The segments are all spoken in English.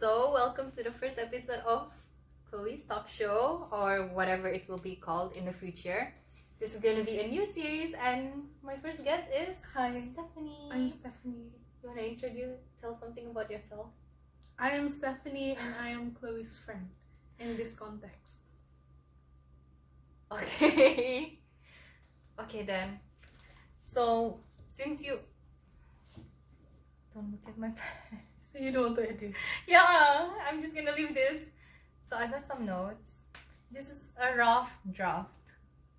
So, welcome to the first episode of Chloe's Talk Show, or whatever it will be called in the future. This is going to be a new series, and my first guest is Hi, Stephanie. I'm Stephanie. You want to tell something about yourself? I am Stephanie and I am Chloe's friend in this context. Okay. Okay then. So, since you... Don't look at my pants. So you don't want to edit? Yeah, I'm just gonna leave this. So I got some notes. This is a rough draft,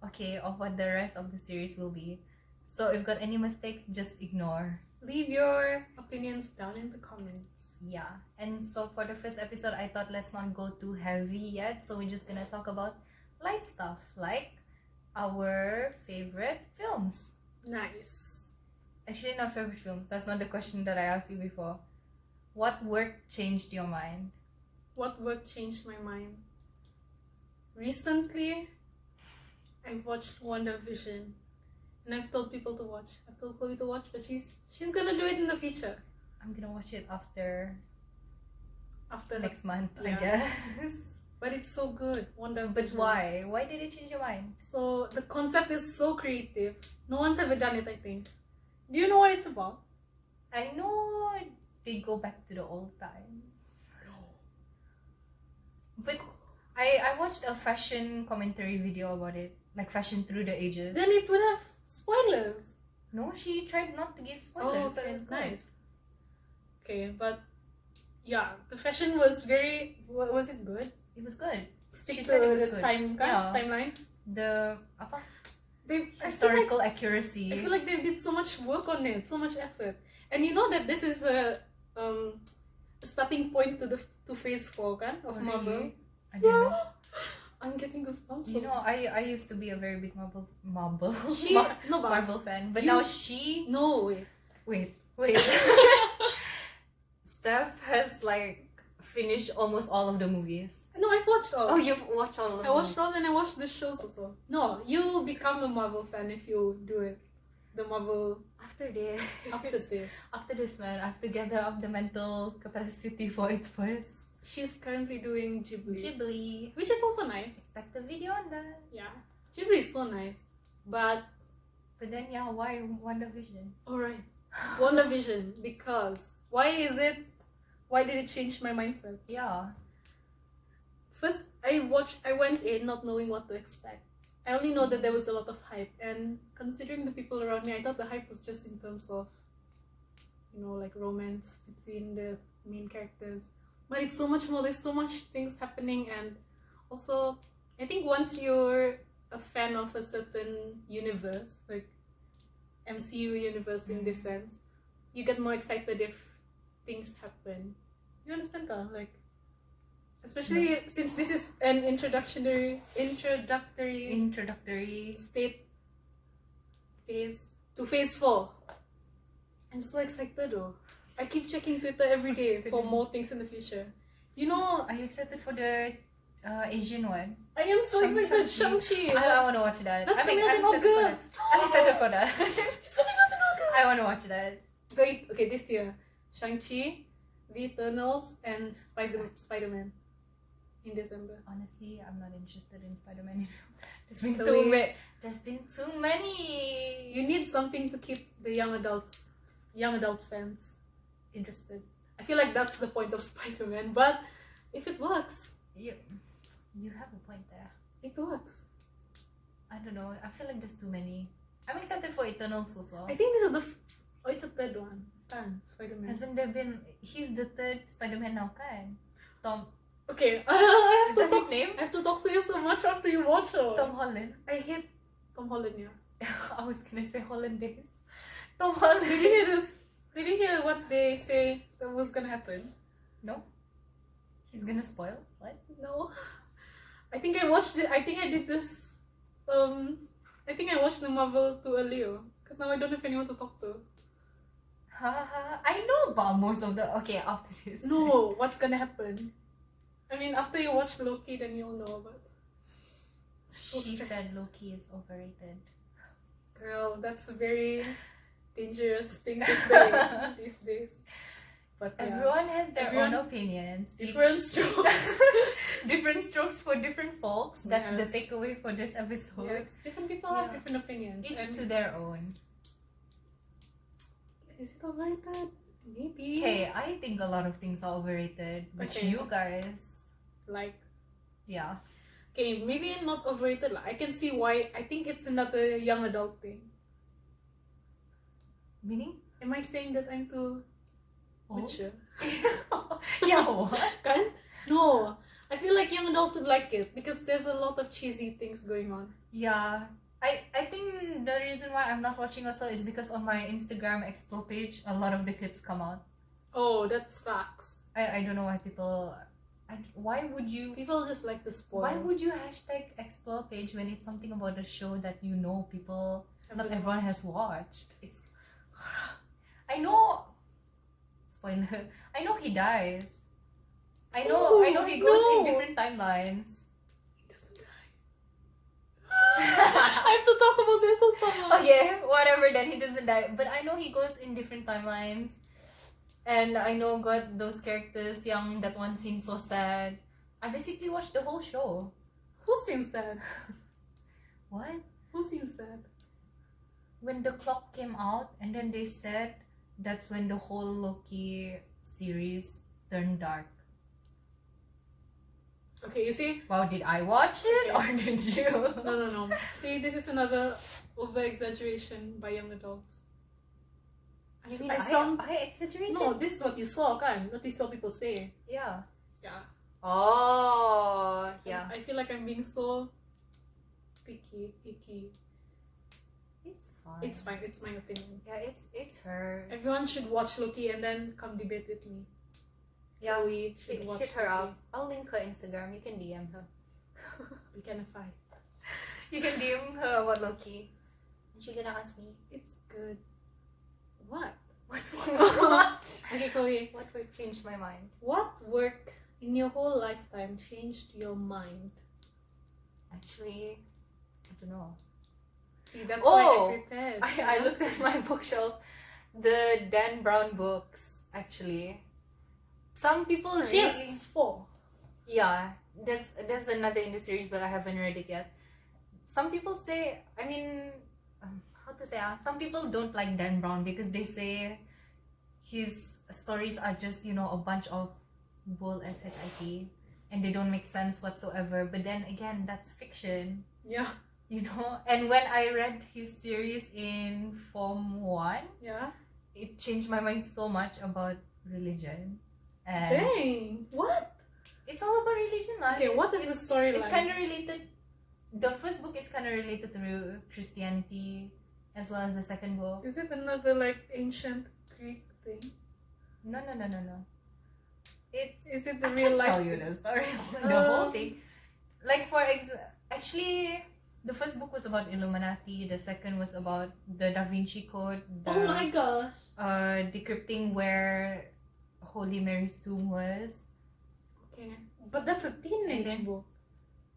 okay, of what the rest of the series will be. So if got any mistakes, just ignore. Leave your opinions down in the comments. Yeah, and so for the first episode, I thought let's not go too heavy yet. So we're just gonna talk about light stuff, like our favorite films. Nice. Actually, not favorite films. That's not the question that I asked you before. What work changed your mind? What work changed my mind? Recently, I've watched WandaVision, and I've told people to watch. I've told Chloe to watch, but she's gonna do it in the future. I'm gonna watch it after After next month, I yeah. guess. But it's so good, WandaVision. But why? Why did it change your mind? So the concept is so creative. No one's ever done it, I think. Do you know what it's about? I know they go back to the old times. No. But I watched a fashion commentary video about it. Like fashion through the ages. Then it would have spoilers. No, she tried not to give spoilers. so it it's was good. nice. Okay, but yeah, the fashion was very... Was it good? It was good. Stick She to said it was the good. timeline. The apa? I Historical accuracy. I feel like they did so much work on it, so much effort. And you know that this is a starting point to phase 4 kan, of Oh, Marvel. really? I don't know. I'm getting goosebumps. You know, I used to be a very big Marvel Marvel fan, but You- now she No way. wait. Steph has like finished almost all of the movies. No, I've watched all. Oh, you've watched all of them. I watched all and I watched the shows also. No, you'll become a Marvel fan if you do it. The Marvel After this, after this. man, I have to gather up the mental capacity for it first. She's currently doing Ghibli. Ghibli. Which is also nice. Expect a video on that. Yeah. Ghibli is so nice. But But then, yeah, why WandaVision? alright. WandaVision, because why did it change my mindset? Yeah. First, I went in not knowing what to expect. I only know that there was a lot of hype, and considering the people around me, I thought the hype was just in terms of, like romance between the main characters. But it's so much more. There's so much things happening, and also, I think once you're a fan of a certain universe, like MCU universe in this sense, you get more excited if things happen. You understand, ka? Like, especially since this is an introductory state phase 4. I'm so excited though. I keep checking Twitter every day for more things in the future. Are you excited for the Asian one? I am so excited. Shang-Chi. I want to watch that. That's coming out in excited for August. that. I'm excited for that. It's coming out in August. I want to watch that. Okay, this year, Shang-Chi, The Eternals, and Spider-Man in December. Honestly, I'm not interested in Spider-Man. There's been too many. You need something to keep the young adult fans interested. I feel like that's the point of Spider-Man, but if it works, You have a point there. it works. I don't know. I feel like there's too many. I'm excited for Eternals also. I think this is it's the third one. Spider-Man. Hasn't there been? He's the third Spider-Man now, kan? Tom. Okay, Is that his name? I have to talk to you so much after you watch it. Tom Holland. I hate Tom Holland, yeah. I was gonna say Hollandaise. Tom Holland. Did you hear this? Did you hear what they say that was gonna happen? No. He's gonna spoil? What? No. I think I watched it. I think I did this. I think I watched the Marvel too early, because now I don't have anyone to talk to. I know about most of the. Okay, after this. No, what's gonna happen? I mean, after you watch Loki, then you'll know. But She said Loki is overrated. girl, that's a very dangerous thing to say these days. But yeah. Everyone has their own opinions. Different Each- strokes. different strokes for different folks. That's the Yes. takeaway for this episode. Yes, different people have Yeah. different opinions. Each and to their own. is it overrated? Maybe. Hey, I think a lot of things are overrated, but Okay. you guys, Like, yeah. okay, maybe not overrated. Like, I can see why. I think it's another young adult thing. Meaning? Am I saying that I'm too Oh. mature? Yeah, what? Kan? No. I feel like young adults would like it because there's a lot of cheesy things going on. Yeah. I think the reason why I'm not watching also is because on my Instagram explore page, a lot of the clips come out. Oh, that sucks. I don't know why people... why would you... People just like to spoil. Why would you hashtag explore page when it's something about a show that you know people... Not everyone has watched. It's... I know... Spoiler. I know he dies. I know he goes in no. different timelines. He doesn't die. I have to talk about this on someone. Okay, whatever, then he doesn't die. But I know he goes in different timelines. And I know got those characters young, that one seems so sad. I basically watched the whole show. Who seems sad? What? Who seems sad? When the clock came out and then they said that's when the whole Loki series turned dark. Okay, you see? Wow, did I watch it Okay. or did you? No. See, this is another over-exaggeration by young adults. You mean sound... I exaggerated? No, this is what you saw, kan? What you saw people say. Yeah. Yeah. Oh, yeah. I feel like I'm being so icky. It's fine. It's fine. It's my opinion. Yeah, it's her. Everyone should watch Loki and then come debate with me. Yeah, We should hit, watch hit her Loki. up. I'll link her Instagram. You can DM her. We can fight. You can DM her about Loki. And she gonna ask me, It's good. What? what Okay, Chloe. would change my mind? What work in your whole lifetime changed your mind? Actually, I don't know. See, that's Oh! why I prepared. I looked at my bookshelf. The Dan Brown books, actually. Some people really... Yes, 4. Yeah, there's another in the series, but I haven't read it yet. Some people say, I mean, how to say? Some people don't like Dan Brown because they say his stories are just, a bunch of bull shit, and they don't make sense whatsoever. But then again, that's fiction, Yeah. And when I read his series in Form 1, Yeah. it changed my mind so much about religion. And Dang. What? it's all about religion, lah. Okay, what is the storyline? It's kind of related. The first book is kind of related to Christianity, as well as the second book. Is it another like ancient Greek thing? No. It's Is it the I real can't life? tell you the story, the whole thing. Like actually, the first book was about Illuminati. The second was about the Da Vinci Code. Oh my gosh. Decrypting where Holy Mary's tomb was. Okay, but that's a teenage And then- book.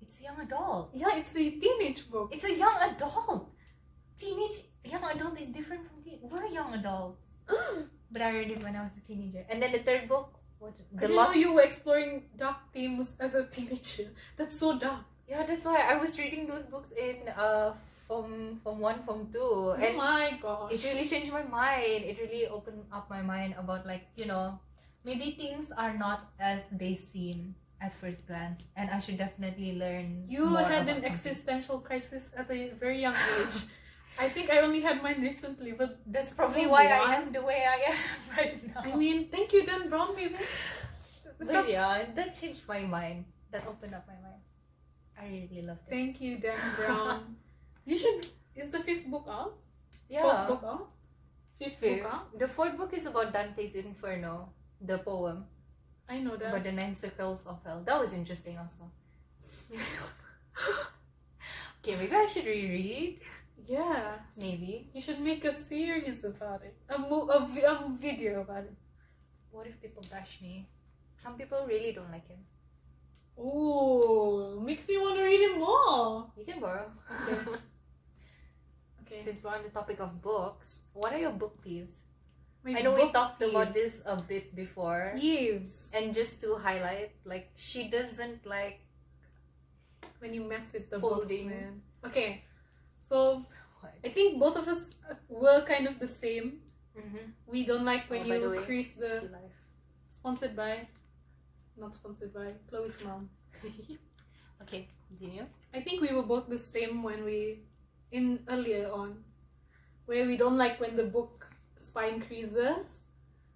It's a young adult. Yeah, it's a teenage book. It's a young adult. Young adult is different from teen. We're young adults. But I read it when I was a teenager. And then the third book, I didn't know you were exploring dark themes as a teenager. That's so dark. Yeah, that's why I was reading those books in Form 1, Form 2. Oh And my gosh. it really changed my mind. It really opened up my mind about maybe things are not as they seem at first glance, and I should definitely learn. You more had about an something. existential crisis at a very young age. I think I only had mine recently, but That's probably Form why 1? I am the way I am right now. I mean, thank you, Dan Brown, maybe. But yeah, that changed my mind. That opened up my mind. I really loved it. Thank you, Dan Brown. You should. Is the 5th book out? Yeah. 4th book out? 5th book Fifth. out? The 4th book is about Dante's Inferno, the poem I know that. about the 9 circles of hell. That was interesting also. Okay, maybe I should reread. Yeah. Maybe. You should make a series about it. A video about it. What if people bash me? Some people really don't like him. Ooh, makes me want to read it more. You can borrow. Okay. Since we're on the topic of books, what are your book peeves? My I know we book talked about peeves. this a bit before. Peeves. And just to highlight, like, she doesn't like When you mess with the books, folding. man. Okay, so What? I think both of us were kind of the same. Mm-hmm. We don't like when By the you way, crease the. Tea life. Sponsored by. Not sponsored by. Chloe's mom. Okay, continue. I think we were both the same when earlier on, where we don't like when the book spine creases.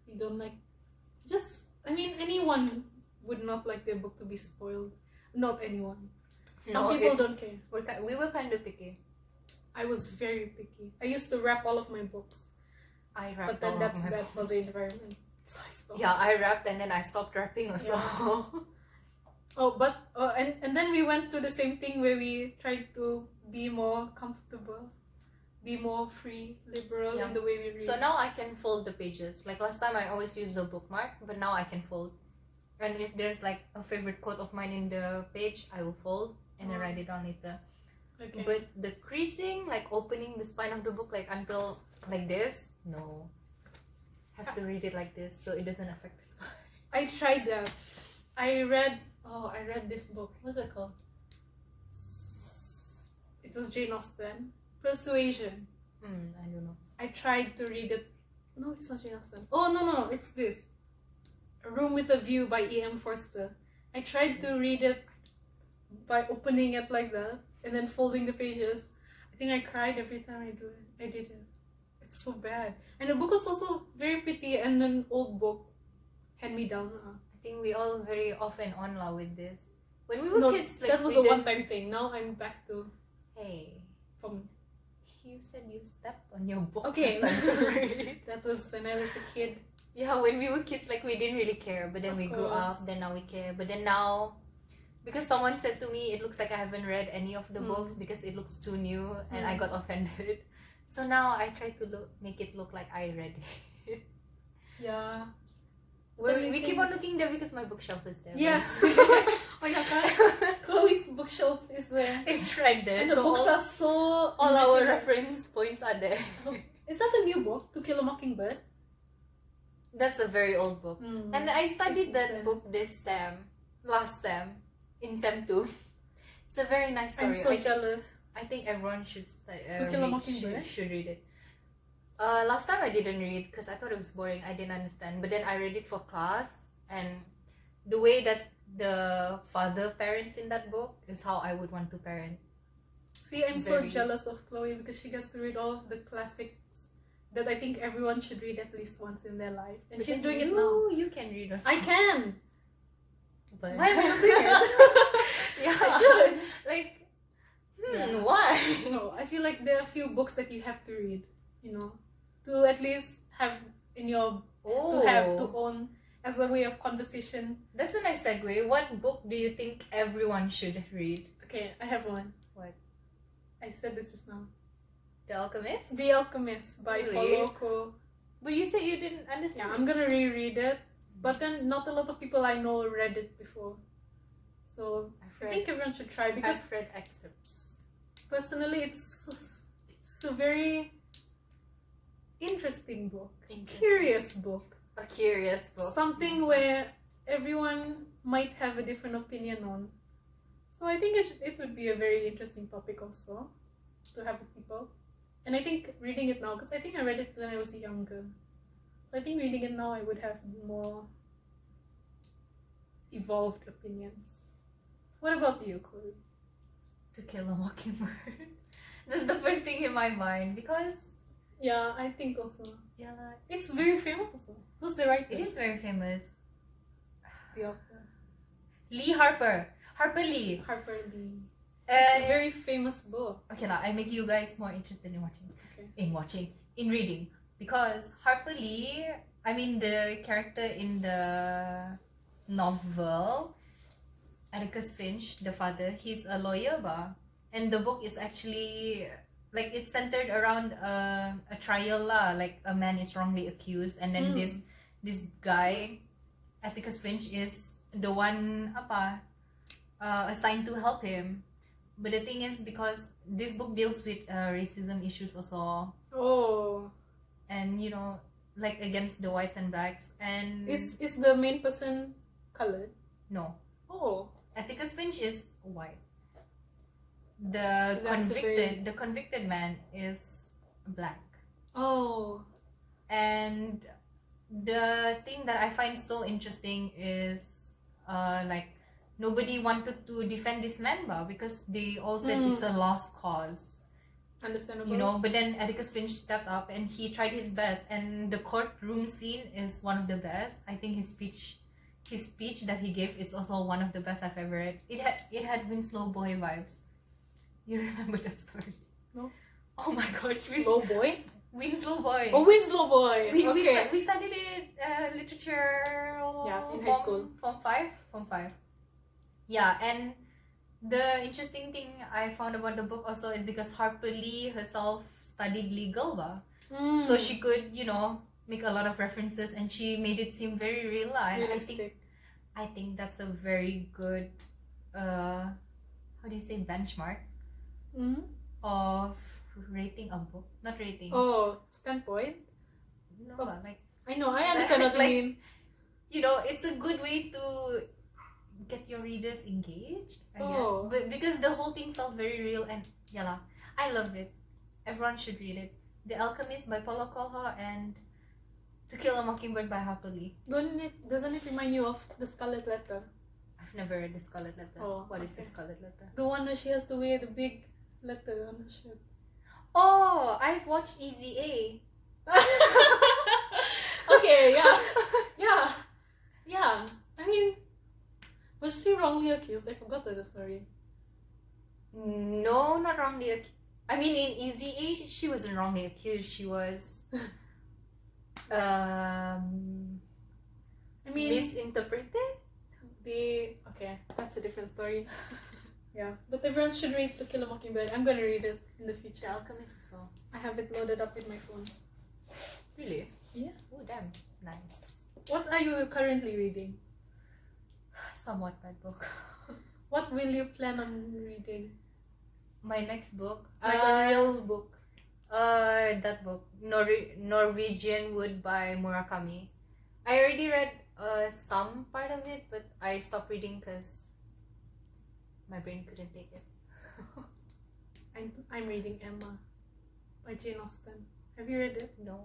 We don't like, anyone would not like their book to be spoiled. Not anyone. Some people don't care. We were kind of picky. I was very picky. I used to wrap all of my books, I wrapped but then all that's of my bad for books. the environment. So I stopped. Yeah, I wrapped and then I stopped wrapping also. And then we went to the same thing where we tried to be more comfortable, be more free, liberal Yeah. in the way we read. So now I can fold the pages. Like last time I always use a bookmark, but now I can fold. And if there's like a favorite quote of mine in the page, I will fold and then write it down later. Okay. But the creasing, like opening the spine of the book like until like this, no. Have to read it like this so it doesn't affect the spine. I tried that. I read this book. What's it called? It was Jane Austen. Persuasion. I don't know. I tried to read it. No, it's not Jane Austen. Oh, no, it's this. A Room with a View by E.M. Forster. I tried to read it by opening it like that and then folding the pages. I think I cried every time I did it. It's so bad. And the book was also very pretty and an old book. Hand me down. I think we all very off and on lah with this. When we were kids, like that was we a didn't- one-time thing. Now I'm back to Hey, from. you said you stepped on your book. Okay. last time to read. That was when I was a kid. Yeah, when we were kids, like we didn't really care, but then Of we grew course. up. Then now we care, but then now, because someone said to me, it looks like I haven't read any of the books because it looks too new, and I got offended. So now I try to make it look like I read it. Yeah. We keep on looking there because my bookshelf is there. Yes. Oh yeah, kan? Chloe's bookshelf is there. It's right there. And the so books all, are so all our immaculate. reference points are there. Is that a new book? To Kill a Mockingbird? That's a very old book. And I studied It's that bad. book last sem, in sem 2. It's a very nice story. I'm so jealous. I think everyone should To Kill a Mockingbird? should read it. Last time I didn't read because I thought it was boring. I didn't understand. But then I read it for class, and the way that the father parents in that book is how I would want to parent. See, I'm so Very. jealous of Chloe because she gets to read all of the classics that I think everyone should read at least once in their life. And But she's then doing it now. You can read us. I can! But Why am I not doing it? Yeah, I should! Like, Yeah. why? No, I feel like there are a few books that you have to read, to at least have in your Oh, to own as a way of conversation. that's a nice segue. What book do you think everyone should read? Okay, I have one. What? I said this just now. The Alchemist? The Alchemist by Really? Paulo Coelho. But you said you didn't Yeah, understand. I'm gonna reread it, but then not a lot of people I know read it before. So I think everyone should try because I've read excerpts. personally it's a very interesting book. Interesting. Curious book. A curious book. Something where everyone might have a different opinion on. So I think it would be a very interesting topic also to have with people. And I think reading it now, because I think I read it when I was younger. So I think reading it now I would have more evolved opinions. What about you, Chloe? To Kill a Mockingbird. That's the first thing in my mind because Yeah, I think also. yeah, It's very famous also. Who's the writer? it is very famous. The author. Lee Harper. Harper Lee. Harper Lee. It's a Uh, very famous book. okay lah, I make you guys more interested in watching. Okay. In reading. Because Harper Lee, I mean the character in the novel, Atticus Finch, the father, he's a lawyer ba. And the book is actually like it's centered around a trial lah. Like a man is wrongly accused and then this guy, Atticus Finch, is the one assigned to help him. But the thing is, because this book deals with racism issues also, Oh. and like against the whites and blacks. And Is the main person colored? no, Oh, Atticus Finch is white. The That's a very- convicted man is black. oh, And the thing that I find so interesting is like nobody wanted to defend this man because they all said it's a lost cause, understandable. you know. But then Atticus Finch stepped up and he tried his best, and the courtroom scene is one of the best. I think his speech that he gave is also one of the best I've ever read. It had Winslow Boy vibes. You remember that story? No. Oh my gosh, Slow boy. Winslow Boy. Oh, Winslow boy. We Okay. studied it literature. Yeah, in high school. Form 5. Yeah, and the interesting thing I found about the book also is because Harper Lee herself studied legal, so she could, you know, make a lot of references, and she made it seem very real. And Realistic. I think that's a very good how do you say, benchmark of rating a book. Not rating. Oh, standpoint. No, Oh. like, I know. I understand what you Like- mean. you know, it's a good way to get your readers engaged, I Oh. guess. But because the whole thing felt very real, and yala, I love it. Everyone should read it. The Alchemist by Paulo Coelho and To Kill a Mockingbird by Harper Lee. Doesn't it remind you of The Scarlet Letter? I've never read The Scarlet Letter. Oh, What is The okay. Scarlet Letter? The one where she has to wear the big letter on her shirt. Oh, I've watched Easy A. Okay, yeah. I mean, was she wrongly accused? I forgot the story. No, not wrongly accused. I mean, in Easy A, she wasn't wrongly accused. She was I mean, misinterpreted. Okay, that's a different story. Yeah, but everyone should read To Kill a Mockingbird. I'm gonna read it in the The future. Alchemist also. I have it loaded up in my phone. Really? Yeah. Oh, damn. Nice. What are you currently reading? Somewhat bad book. What will you plan on reading? My next book. Like a real book. That book. Norwegian Wood by Murakami. I already read some part of it, but I stopped reading because my brain couldn't take it. I'm reading Emma by Jane Austen. Have you read it? No.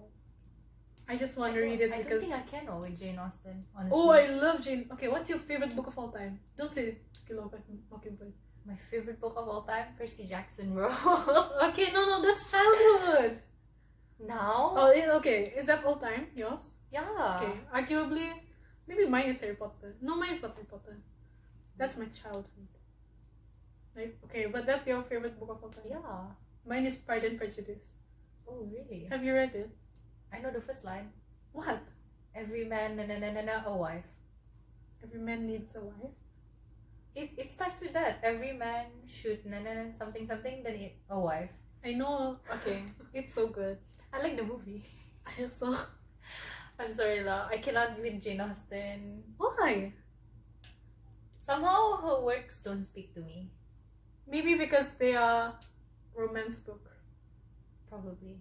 I just want to read it I because. don't think I can with Jane Austen, honestly. Oh, I love Jane. Okay, what's your favorite book of all time? Don't say To Kill a Mockingbird. My favorite book of all time, Percy Jackson, bro. Okay, no, that's childhood. Now? Oh, okay. Is that all time? Yours? Yeah. Okay, arguably, maybe mine is Harry Potter. No, mine is not Harry Potter. That's my childhood. Like, okay, but that's your favorite book of all time. Yeah. Mine is Pride and Prejudice. Oh, really? Have you read it? I know the first line. What? Every man, a wife. Every man needs a wife. It starts with that. Every man should something, then a wife. I know. Okay, it's so good. I like the movie. I also. I'm sorry, La. I cannot with Jane Austen. Why? Somehow her works don't speak to me. Maybe because they are romance books, Probably.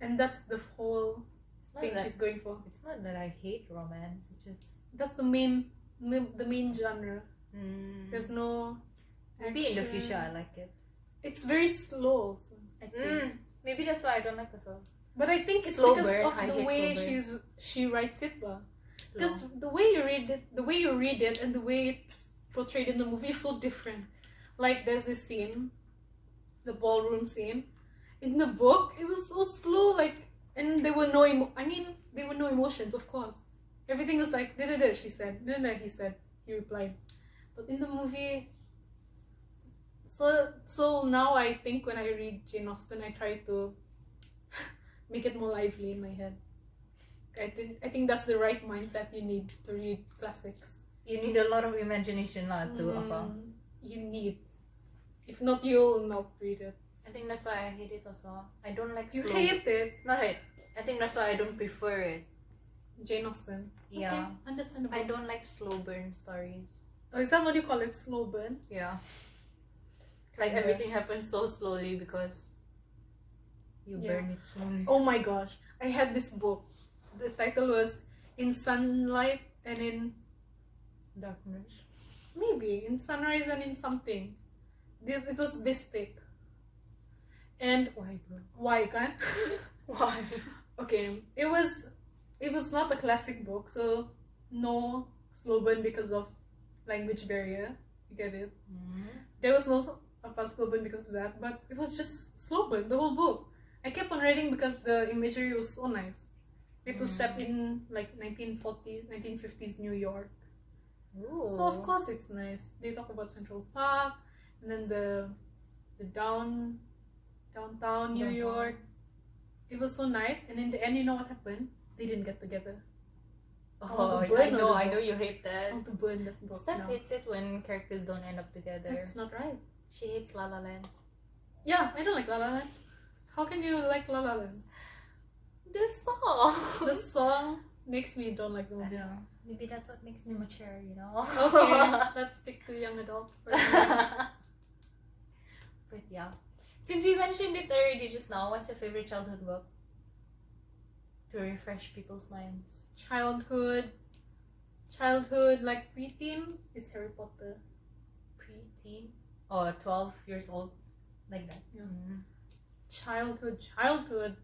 and that's the whole It's not thing that, she's going for. it's not that I hate romance. It's just That's the main genre. There's no. maybe in the action. future I like it. It's very slow. Also, I think. Maybe that's why I don't like her so. But I think it's Slow because burn. of I the hate way slow burn. she writes it, Long. because the way you read it, and the way it's portrayed in the movie is so different. Like there's this scene, the ballroom scene. In the book, it was so slow, like, and there were no there were no emotions, of course. Everything was like da da da. She said da da da. He said. He replied. But in the movie, so now I think when I read Jane Austen, I try to make it more lively in my head. I think that's the right mindset you need to read classics. You need a lot of imagination lah to apa. You need. If not, you'll not read it. I think that's why I hate it also. I don't like You slow. hate it, Not hate. I think that's why I don't prefer it. Jane Austen. Yeah. Okay, understandable. I don't like slow burn stories. Oh, is that what you call it? Slow burn? Yeah. Like Kinda. everything happens so slowly because you Yeah. burn it slowly. Oh my gosh. I had this book. the title was In Sunlight and in Darkness. maybe in Sunrise and in something. It was this thick. And Why, bro? why kan? Why? Okay, it was not a classic book, so no slow burn because of language barrier. You get it? There was no slow burn because of that, but it was just slow burn the whole book. I kept on reading because the imagery was so nice. It was set in like 1940s, 1950s New York. Ooh. So of course it's nice. They talk about Central Park and then the downtown New York. It was so nice, and in the end, you know what happened? They didn't get together. Oh, to burn I the know book. you hate I that. want to burn that book Steph now. hates it when characters don't end up together. That's not right. She hates La La Land. Yeah, I don't like La La Land. How can you like La La Land? The song. The song makes me don't like the I movie. know. Maybe that's what makes me mature, you know? Okay, let's stick to young adult for a minute. But yeah. Since we mentioned it already just now, what's your favorite childhood book? To refresh people's minds. Childhood, like preteen, it's Harry Potter. Preteen? Oh, 12 years old. Like that. Yeah. Mm. Childhood.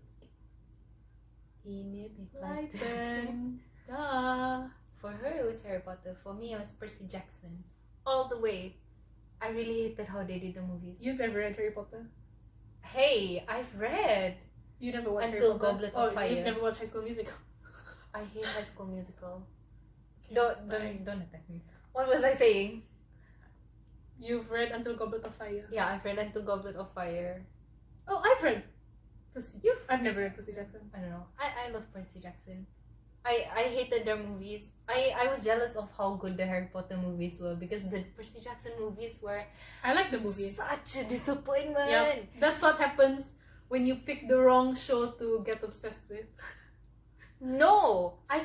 Enid Blyton. Duh. For her, it was Harry Potter. For me, it was Percy Jackson. All the way. I really hated how they did the movies. You've ever read Harry Potter? Hey, I've read. You never watched Until Harry Potter? Goblet of Fire. You've never watched High School Musical? I hate High School Musical. Okay, Don't attack me. What was I saying? You've read Until Goblet of Fire? Yeah, I've read Until Goblet of Fire. Oh, I've read Percy. I've never read Percy Jackson. I don't know. I love Percy Jackson. I hated their movies. I was jealous of how good the Harry Potter movies were because the Percy Jackson movies were I like the movies. such a disappointment. Yeah, that's what happens when you pick the wrong show to get obsessed with. No, I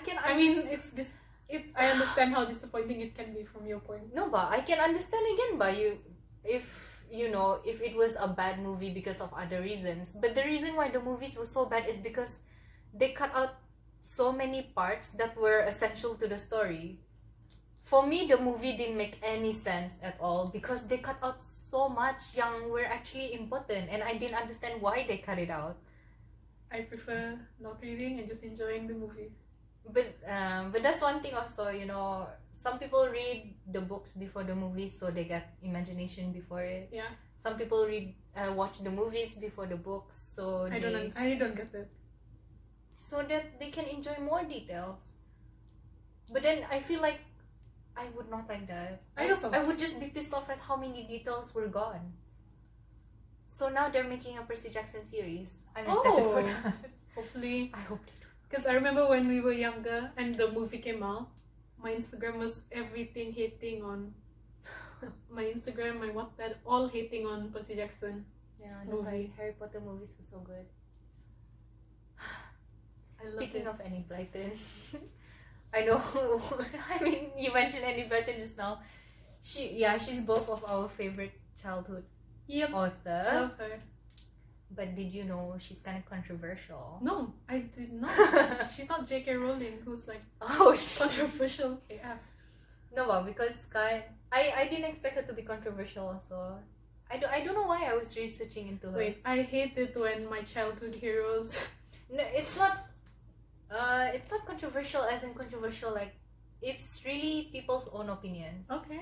understand how disappointing it can be from your point. No, but I can understand again by you if it was a bad movie because of other reasons. But the reason why the movies were so bad is because they cut out so many parts that were essential to the story. For me, the movie didn't make any sense at all because they cut out so much yang were actually important, and I didn't understand why they cut it out. I prefer not reading and just enjoying the movie. But that's one thing also, some people read the books before the movies so they get imagination before it. Yeah. Some people watch the movies before the books so I don't get that. so that they can enjoy more details. But then I feel like I would not like that. I would just be pissed off at how many details were gone. So now they're making a Percy Jackson series. I'm excited for that. Hopefully. I hope they do. Because I remember when we were younger and the movie came out, my Instagram was everything hating on my Instagram, my Wattpad, all hating on Percy Jackson. Yeah, that's why Harry Potter movies were so good. Speaking of Enid Blyton, I know. I mean, you mentioned Enid Blyton just now. She's both of our favorite childhood author. I love her. But did you know she's kind of controversial? No, I did not. She's not J.K. Rowling, who's like controversial AF. No, but because I didn't expect her to be controversial also. I don't know why I was researching into her. Wait, I hate it when my childhood heroes. No, it's not. It's not controversial as in controversial. Like, it's really people's own opinions. Okay.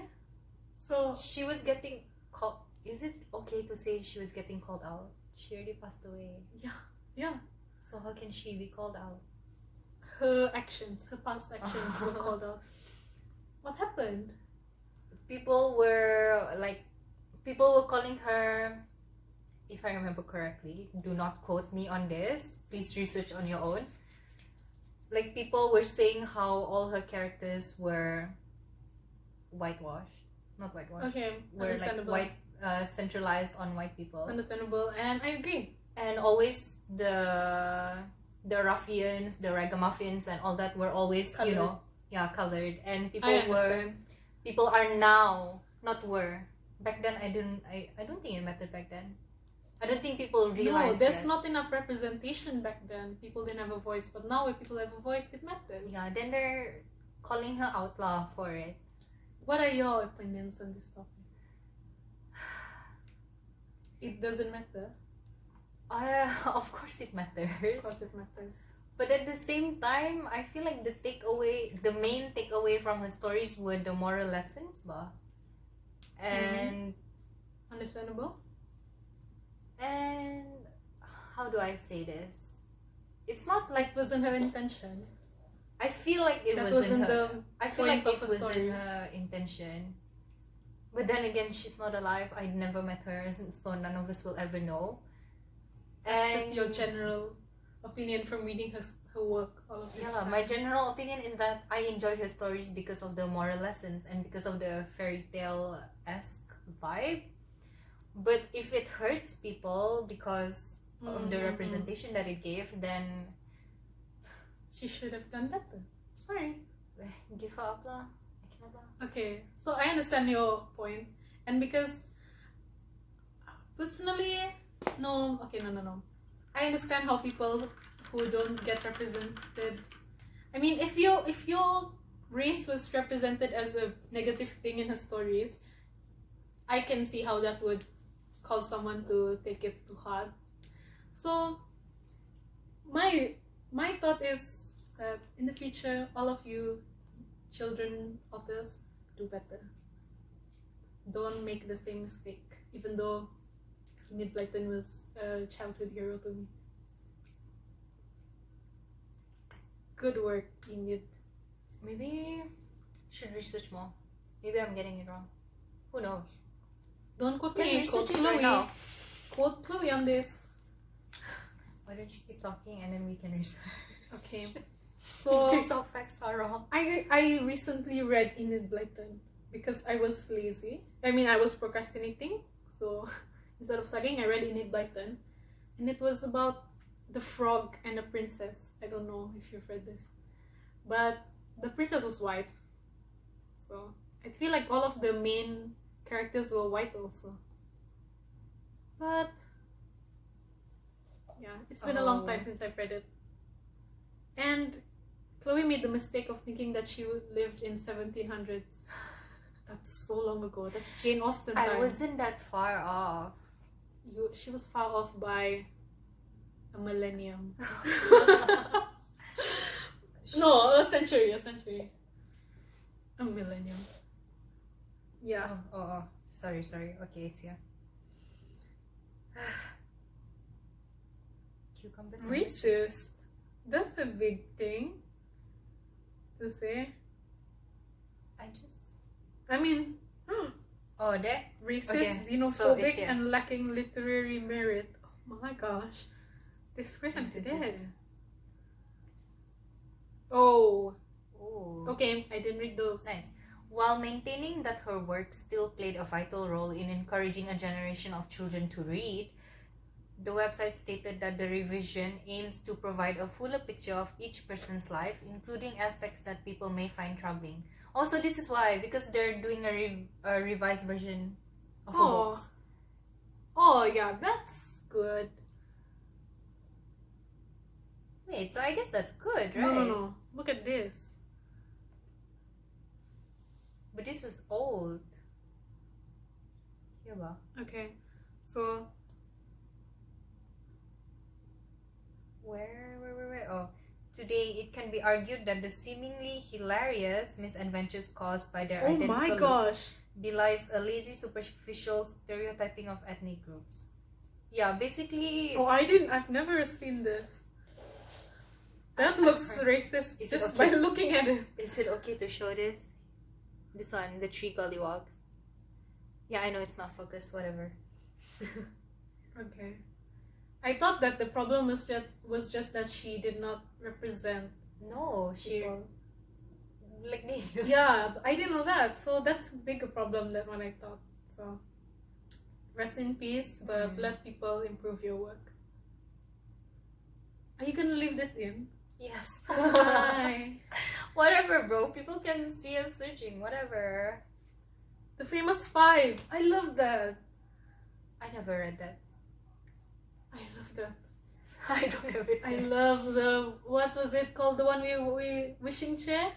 So she was getting called. Is it okay to say she was getting called out? She already passed away. Yeah. So how can she be called out? Her past actions were called out. What happened? People were calling her, if I remember correctly, do not quote me on this, please research on your own. Like, people were saying how all her characters were not whitewashed. Okay, were understandable. like centralized on white people. Understandable, and I agree. And always the ruffians, the ragamuffins, and all that were always Colored. Colored. And people are now, not were. Back then I don't think it mattered back then. I don't think people No, realize there's not enough representation back then. People didn't have a voice, but now when people have a voice, it matters. Yeah, then they're calling her outlaw for it. What are your opinions on this topic? It doesn't matter. Of course it matters. Of course it matters. But at the same time, I feel like the main takeaway from her stories were the moral lessons, bah. And Understandable. and how do I say this? It's not like It wasn't her intention. I feel like it That wasn't wasn't her. the I feel point like of it her wasn't stories. her intention. But then again, she's not alive. I never met her, so none of us will ever know. It's just your general opinion from reading her work all of this Yeah, time. my general opinion is that I enjoy her stories because of the moral lessons and because of the fairy tale-esque vibe. But if it hurts people because of the representation that it gave, then She should have done better. Sorry. give her up lah. I cannot lah. Okay, so I understand your point, and because personally, no. I understand how people who don't get represented. I mean, if your race was represented as a negative thing in her stories, I can see how that would cause someone to take it to heart. So, my thought is that in the future, all of you children authors, do better. Don't make the same mistake, even though Enid Blyton was a childhood hero to me. Good work, Enid. Maybe should research more. Maybe I'm getting it wrong. Who knows? Don't quote You're me, quote researching right Chloe. now. Quote Chloe on this. Why don't you keep talking and then we can research? Okay. In So case our facts are wrong. I recently read Enid Blyton because I was lazy. I mean, I was procrastinating. So instead of studying, I read Enid Blyton, and it was about the frog and the princess. I don't know if you've read this, but the princess was white. So I feel like all of the main characters were white also. But yeah, it's been a long time since I've read it. And Chloe made the mistake of thinking that she lived in 1700s. That's so long ago. That's Jane Austen time. I wasn't that far off. She was far off by a millennium. No, a century. A millennium. Yeah. Oh. Sorry. Okay, it's here. Cucumbers. and Racist. That's a big thing to say. I mean, Oh, there? racist, Okay, so xenophobic, it's here. and lacking literary merit. Oh my gosh. This person is dead. Oh. Oh. Okay, I didn't read those. Nice. While maintaining that her work still played a vital role in encouraging a generation of children to read, the website stated that the revision aims to provide a fuller picture of each person's life, including aspects that people may find troubling. Also, this is why, because they're doing a revised version of her Oh. books. Oh, yeah, that's good. Wait, so I guess that's good, right? No. Look at this. But this was old. Here ba? Okay, so Where? Oh. Today, it can be argued that the seemingly hilarious misadventures caused by their oh identical my looks gosh. belies a lazy, superficial stereotyping of ethnic groups. Yeah, basically, Oh, I've never seen this. That looks racist Is it just okay? by looking at it. is it okay to show this? This one, the tree gollywogs. Yeah, I know it's not focused, whatever. Okay. I thought that the problem was just that she did not represent No, she people. like this. Yeah, I didn't know that. So that's a bigger problem than what I thought. So rest in peace, but let people improve your work. Are you gonna leave this in? Yes. Why? Whatever, bro. People can see us searching. Whatever. The Famous Five. I love that. I never read that. I love that. I don't have it. I love the, what was it called? The one we wishing chair?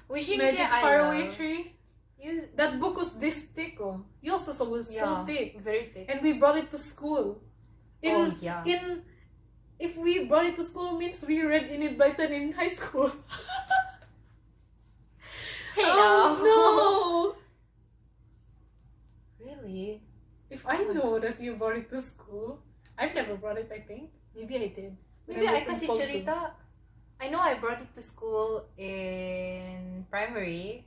Wishing Magic Chair, I Faraway love. Tree. You, That book was this thick. Oh, yours also was so thick, very thick. and we brought it to school. Oh yeah. If we brought it to school means we read Enid Blyton in high school. Hey Oh no. Really? If I Oh my know that you brought it to school, I've never brought it. I think maybe I did. When Maybe I was in kasi Form two. cerita. I know I brought it to school in primary,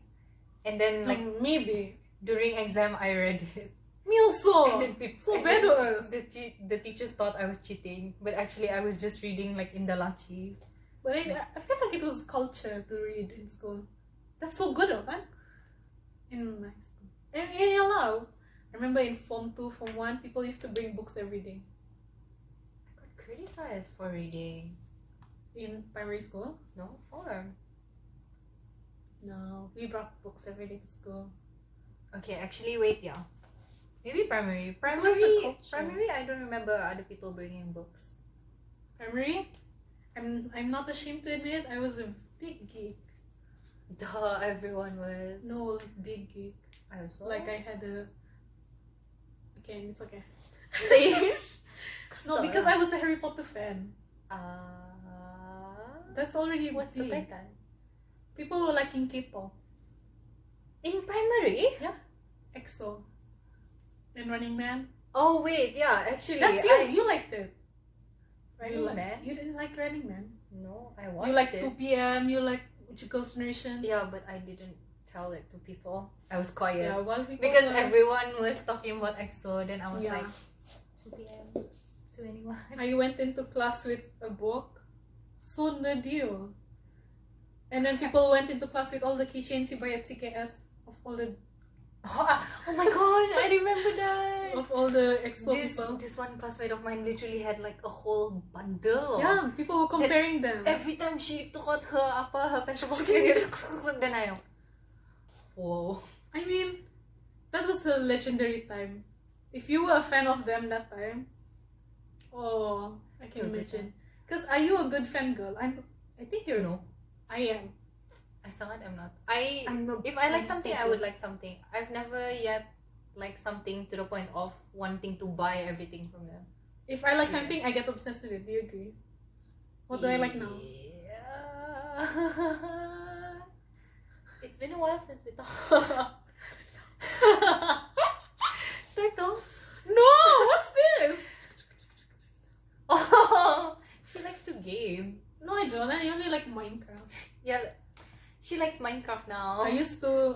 and then like maybe during exam I read it. me also. And then people, So bad to us. The teachers thought I was cheating, but actually I was just reading like in the lachi. But I feel like it was culture to read in school. That's so good, kan? In my school. And I remember in Form 2, Form 1, people used to bring books every day. I got criticized for reading. In primary school? No form. No, we brought books every day to school. Okay, actually, wait, yeah. Maybe primary. was the culture. Primary, I don't remember other people bringing books. Primary? I'm not ashamed to admit I was a big geek. Duh, everyone was. No, big geek. I was so. Like I had a... Okay, it's okay. Stage. No, because I was a Harry Potter fan. Uh, That's already what's the big. pattern? People were liking K-pop. In primary? EXO. And Running Man. Oh wait, yeah, actually, That's you. You liked it. Running Man? You didn't like Running Man. No, I watched You liked it. 2 p.m. You liked Girls' Generation. Yeah, but I didn't tell it to people. I was quiet. Yeah, well, people Because were- everyone was talking about EXO, then I was Yeah. like, 2 p.m. to anyone. I went into class with a book. So nerdy. And then people went into class with all the keychains you buy at CKS of all the Oh my gosh, I remember that. of all the EXO people. This one classmate of mine literally had like a whole bundle. Yeah, people were comparing them. Every time she took out her pencil box, then I know. Whoa. I mean, that was a legendary time. If you were a fan of them that time, oh, I can Good imagine. times. Because are you a good fangirl? I think you're. No. I am. I sangat am not. If I I'm like something, so I would good. like something. I've never yet liked something to the point of wanting to buy everything from them. If I like Yeah. something, I get obsessed with it. Do you agree? What do I like now? Yeah. It's been a while since we talked. Turtles. No, what's this? Oh, she likes to game. No, I don't. I only like Minecraft. Yeah, she likes Minecraft now. I used to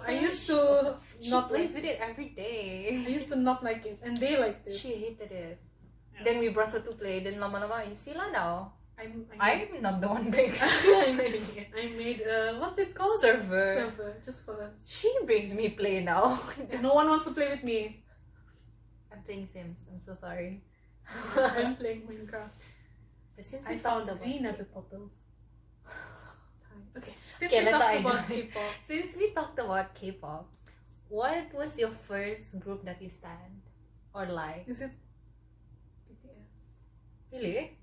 She not plays like with it every day. I used to not like it, and they liked it. She hated it. Then we brought her to play. Then lama-lama, you see lah now. I'm not the one playing. She's playing it. I made what's it called? Server. Just for us. She brings me play now. No one wants to play with me. I'm playing Sims. I'm so sorry. I'm playing Minecraft. But since I we found talked about green at the bottles. Okay. Since Okay, we later talked I about join. K-pop, Since we talked about K-pop, what was your first group that you stand or like? is it BTS? Really?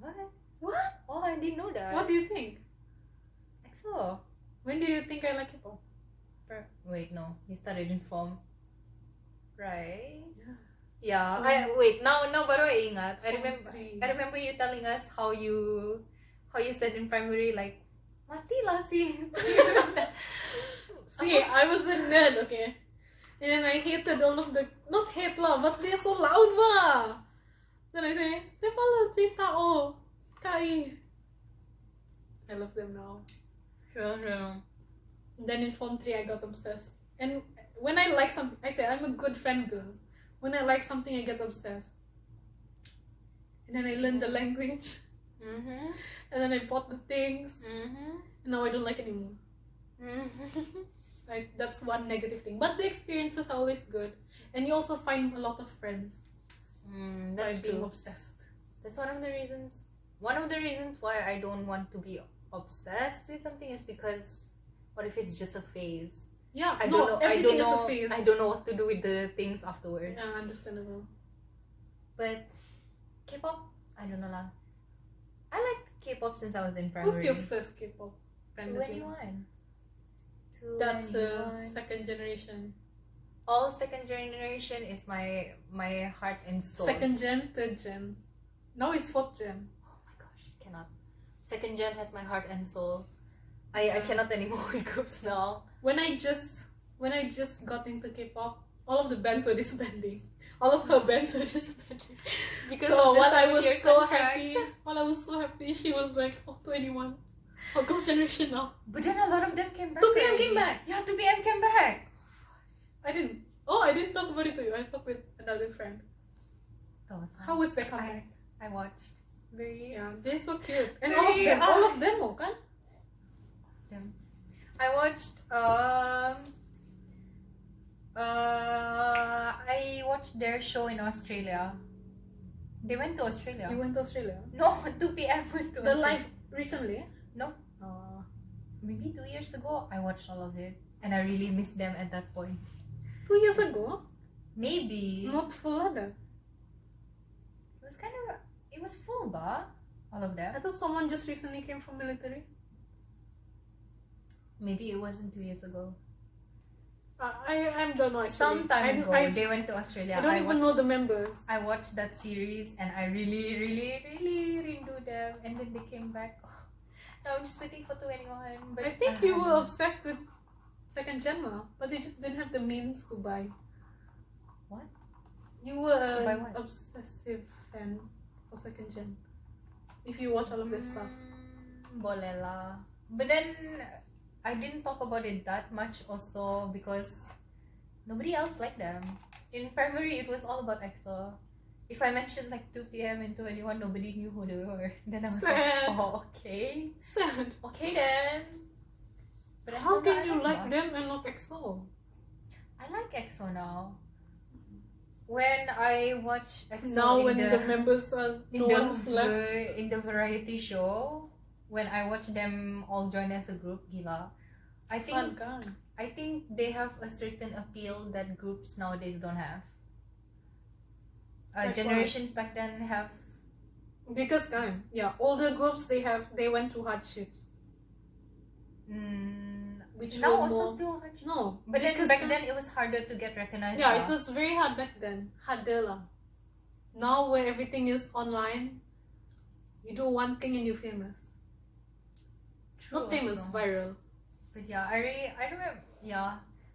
What? What? Oh, I didn't know that. What do you think? EXO. When did you think I like K-pop? Wait, no. You started in form. Right? Yeah. Yeah. Now baru I ingat. I Form remember 3. I remember you telling us how you said in primary like mati lah si. See, I was a nerd, okay? And then I hated all of the... Not hate lah, but they're so loud ba? Then I say, siapa lah si tao? Kai. I love them now. Sure. Then in Form 3, I got obsessed. And when I like something, I say, I'm a good fan girl. When I like something, I get obsessed. And then I learned the language. Mhm. And then I bought the things. Mhm. And now I don't like anymore. Mhm. Like, that's one negative thing. But the experiences are always good. And you also find a lot of friends That's by being true. obsessed. That's one of the reasons. One of the reasons why I don't want to be obsessed with something is because what if it's just a phase? Yeah, I don't know. Everything I don't know. is a phase. I don't know what to do with the things afterwards. Yeah, understandable. But K-pop, I don't know lah. I liked K-pop since I was in primary. Who's your first K-pop band? 21. That's the second generation. All second generation is my heart and soul. Second gen, third gen. Now it's fourth gen. Oh my gosh, cannot. Second gen has my heart and soul. I cannot anymore with groups now. When I just got into K-pop, all of the bands were disbanding. All of her bands were disbanding. Because so of the while I was 7-year so contract. happy, she was like, oh, 21. Oh, Girls' Generation now. But then a lot of them came back. 2PM came back. Yeah, 2PM came back. I didn't talk about it to you. I talked with another friend. How was their comeback? I watched. They're so cute. And Very, all of them, oh, kan? Them. I watched I watched their show in Australia. They went to Australia. You went to Australia? No, 2PM went to The Australia. live recently? No. Maybe 2 years ago I watched all of it. And I really missed them at that point. 2 years ago? Maybe. Not full ada. It was full ba? All of them. I thought someone just recently came from military. Maybe it wasn't 2 years ago. I don't know actually. Some time ago, they went to Australia. I don't even know the members. I watched that series and I really, really, really rindu them. And then they came back. Oh, now I'm just waiting for 2NE1. But I think you were obsessed with second gen now, but they just didn't have the means to buy. What? You were buy an what? obsessive fan for second gen. If you watch all of their stuff. Boleh lah. But then I didn't talk about it that much also because nobody else liked them. In primary, it was all about EXO. If I mentioned like 2PM and 2NE1, nobody knew who they were. Then I was Sad. like, oh, okay. Sad. Okay then. But How until can now, you I like them and not EXO? I like EXO now. When I watch EXO Now when the members are no one's left. in the variety show, when I watch them all join as a group, gila. I think they have a certain appeal that groups nowadays don't have. Like Generations back then have. Because older groups they went through hardships. Which Now were also more, still hard. no, But then because back then it was harder to get recognized. yeah, lah. it was very hard back then. Harder lah. Now where everything is online, you do one thing and you're famous. True Not famous, also. viral. But yeah, I remember,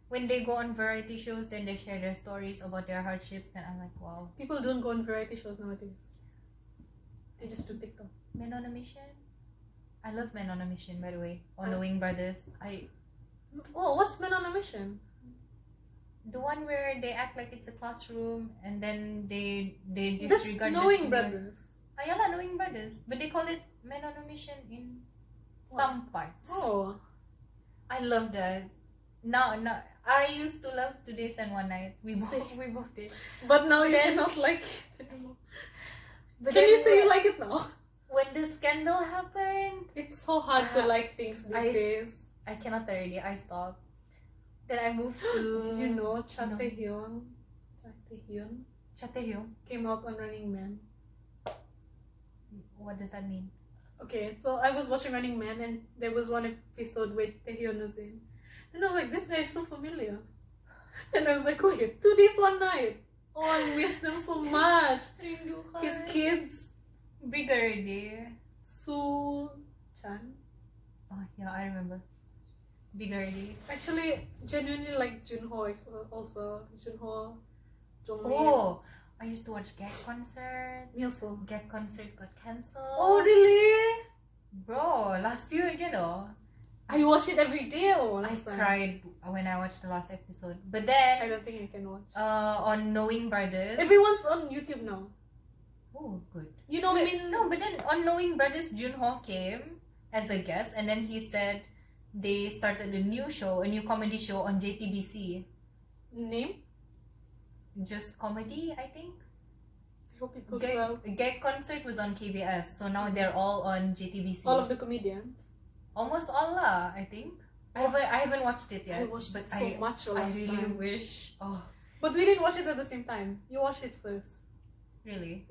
when they go on variety shows, then they share their stories about their hardships, and I'm like, wow. People don't go on variety shows nowadays. They just do TikTok. Men on a Mission? I love Men on a Mission, by the way. Or Knowing Brothers. Oh, what's Men on a Mission? The one where they act like it's a classroom, and then they That's disregard Knowing the senior. Brothers. Yeah lah, Knowing Brothers. But they call it Men on a Mission in some parts. Oh. I love that. Now, I used to love Today's and One Night. We both did. But now you Then- cannot like it anymore. But Can then you say you like it now? when the scandal happened, It's so hard to like things these days. I cannot already. I stopped. Then I moved to. Did you know Cha No. Taehyun Cha Taehyun? came out on Running Man? What does that mean? Okay, so I was watching Running Man and there was one episode where Taehyun was in. And I was like, this guy is so familiar. And I was like, wait, 2 days, 1 night. Oh, I miss them so much. His kids, Big already. Su-chan. Oh yeah, I remember. Big already. Actually, genuinely like Junho is also. Junho, Jongmin. Oh, I used to watch Gag Concert. Me also. Gag Concert got cancelled. Oh, really? Bro, last year again, oh. I watch it every day. I cried when I watched the last episode. But then, I don't think I can watch. on Knowing Brothers. Everyone's on YouTube now. Oh, good. You know, But then on Knowing Brothers, Junho came as a guest, and then he said they started a new comedy show on JTBC. Name? Just comedy, I think. I hope it goes well. Gag Concert was on KBS, so now they're all on JTBC. All of the comedians. Almost all lah, I think. I haven't watched it yet. I watched but it so much I last really time. wish. Oh, But we didn't watch it at the same time. You watched it first. Really?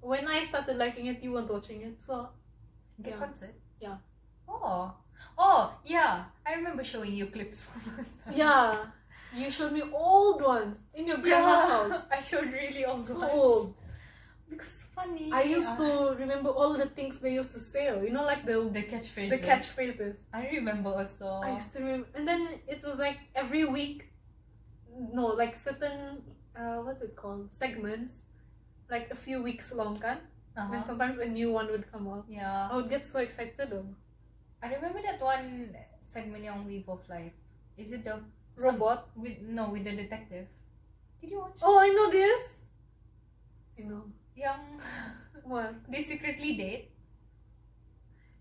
When I started liking it, you weren't watching it, so The Yeah. concert? Yeah. Oh, yeah. I remember showing you clips from last time. yeah, you showed me old ones in your grandma's house. I showed really old So ones. old. Because funny. I used to remember all the things they used to say. You know, like the The catchphrases. catchphrases. I remember also. I used to remember, and then it was like every week. No, like certain what's it called, segments, like a few weeks long, kan? And sometimes a new one would come out. Yeah. I would get so excited though. I remember that one segment yang we both like. Is it the Robot? with the detective? Did you watch? Oh, I know this. I know. Yang What? they secretly date.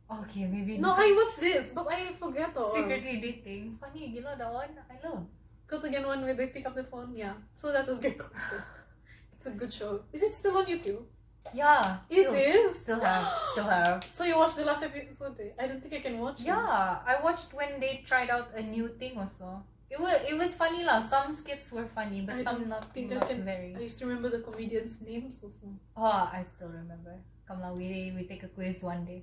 Okay, maybe No, I watched this, but I forget all. secretly dating. Funny, gila that one. I love. Got again one where they pick up the phone. Yeah. So that was Gecko. It's a good show. Is it still on YouTube? Yeah, It is. Still have. So you watched the last episode? I don't think I can watch it. Yeah, I watched when they tried out a new thing also. It was funny lah. Some skits were funny, but I some don't not think I not can- very. I used to remember the comedians' names also. Oh, I still remember. Come lah, we take a quiz one day.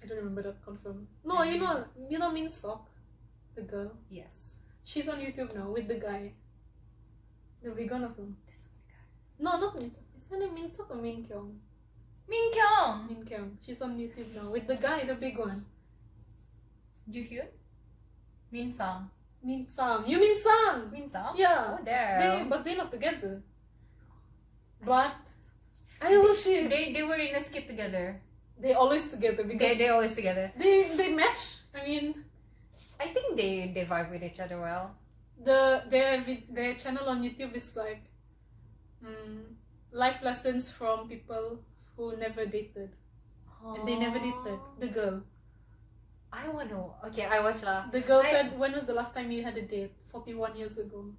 I don't remember that confirmed. No, you know Min Sok, the girl. Yes. She's on YouTube now with the guy. The vegan also. This guy. No, not Min Sok. Is her name Min Sok or Min Kyung? Min Kyung. Min Kyung. She's on YouTube now with the guy, the big one. Juhyun. Min Sang. Min Sam. You Min Sam. Min Sang. Yeah. Oh, there. But they're not together. But I also she They were in a skit together. they always together because They always together. they match. I mean, I think they vibe with each other well. their channel on YouTube is like life lessons from people who never dated. And they never dated. The girl. I want to. Okay, I watched lah. The girl said, when was the last time you had a date? 41 years ago.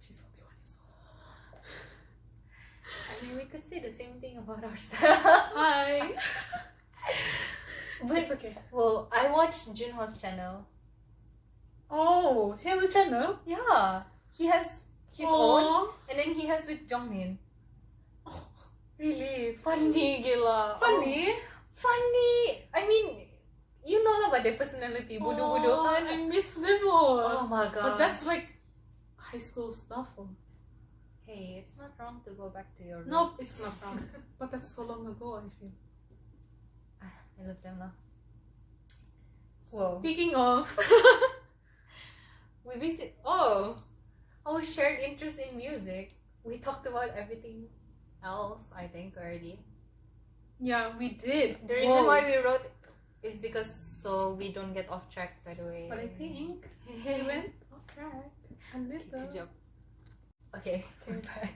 She's 41 years old. I mean, we could say the same thing about ourselves. Hi. But It's okay. well, I watched Junho's channel. Oh, he has a channel? Yeah, he has his own, and then he has with Jongmin. Really? Funny, gila. Funny? Funny. I mean, you know lah about their personality. Bodoh-bodoh kan. I miss them all. Oh my god. But that's like high school stuff. Oh. Hey, it's not wrong to go back to your roots. Nope, it's not wrong. But that's so long ago, I feel. I love them lah. Whoa. Speaking of, We visit. Oh, our shared interest in music. We talked about everything else, I think, already. yeah, we did. The reason why we wrote is because so we don't get off track, by the way. But I think we went off track a little. Good job. Okay, we're back.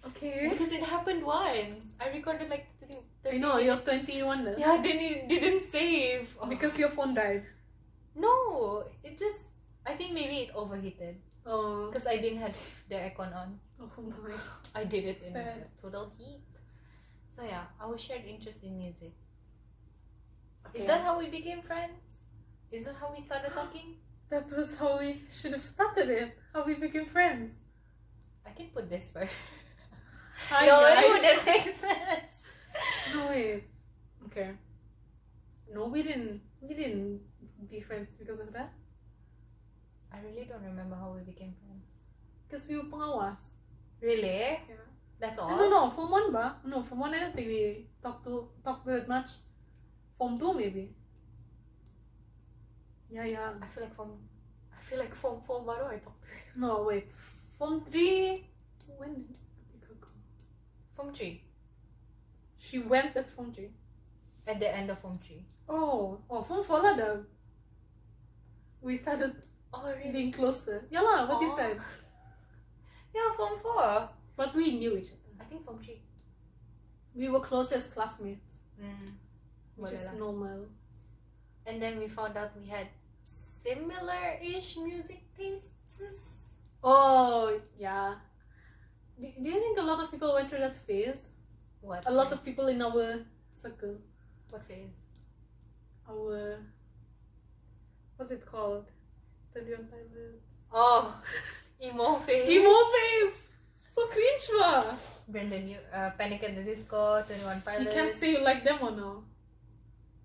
Okay. Because it happened once. I recorded like 30 I know, you're minutes. 21 then. Yeah, then it didn't save. Oh. Because your phone died. No, it just. I think maybe it overheated. Oh. Because I didn't have the aircon on. Oh my. I did it in Sad. total heat. So yeah, our shared interest in music. Okay. Is that how we became friends? Is that how we started talking? That was how we should have started it. How we became friends. I can put this first. Hi No, it guys. wouldn't make sense. No wait. Okay. No, we didn't be friends because of that. I really don't remember how we became friends. Because we were pengawas. Really? Yeah. That's all? No, Form 1 ba? No, Form 1 I don't think we talked that much. Form 2 maybe. Yeah. I feel like Form 4 baru I talked to you. No, wait. Form 3, when did Atika go? Form 3. She went at Form 3. At the end of Form 3. Oh, Form 4 lah dah. We started Oh, really? being closer. Yeah lah, what you Oh. said. Yeah, Form 4. But we knew each other. I think Form 3. We were close as classmates, which Boleh is lah. normal. And then we found out we had similar-ish music tastes. Oh, yeah. Do you think a lot of people went through that phase? What? A lot of phase? people in our circle. What phase? Our... What's it called? 21 Pilots. Oh, emo phase. Emo phase! So cringe, ba? Panic at the Disco, 21 Pilots. You can't say you like them or no.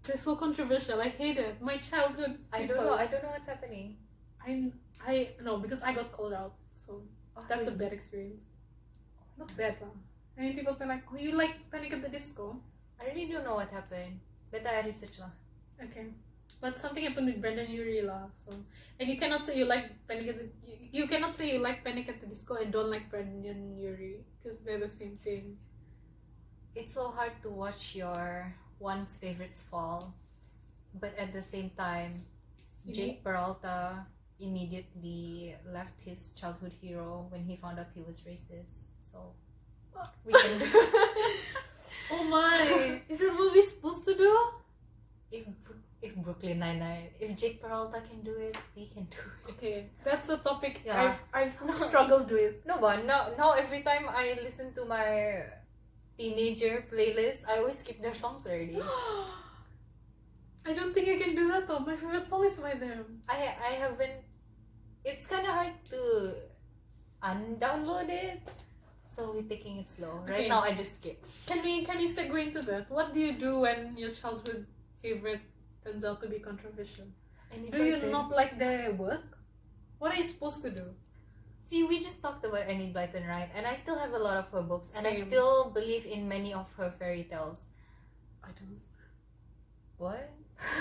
They're so controversial. I hate it. My childhood. I don't know what's happening. I no, because I got called out. So that's a bad experience. Not bad, ba? I mean, people say like, oh, you like Panic at the Disco? I really don't know what happened. Better I research lah. Okay. But something happened with Brandon Urie lah. So, and you cannot say you like Panic at the you cannot say you like Panic at the Disco and don't like Brandon Urie because they're the same thing. It's so hard to watch your one's favorites fall, but at the same time, Jake Peralta immediately left his childhood hero when he found out he was racist. So we can do. Oh my! Is that what we're supposed to do? If Brooklyn Nine-Nine, if Jake Peralta can do it, we can do it. Okay, that's a topic Yeah. I've struggled with. No, but now every time I listen to my teenager playlist, I always skip their songs already. I don't think I can do that though. My favorite song is by them. I haven't. It's kind of hard to undownload it, so we're taking it slow. Right Okay. now, I just skip. Can we segue into that? What do you do when your childhood favorite turns out to be controversial? Do you not like their work? What are you supposed to do? See, we just talked about Enid Blyton, right? And I still have a lot of her books, and I Same. still believe in many of her fairy tales. I don't. What?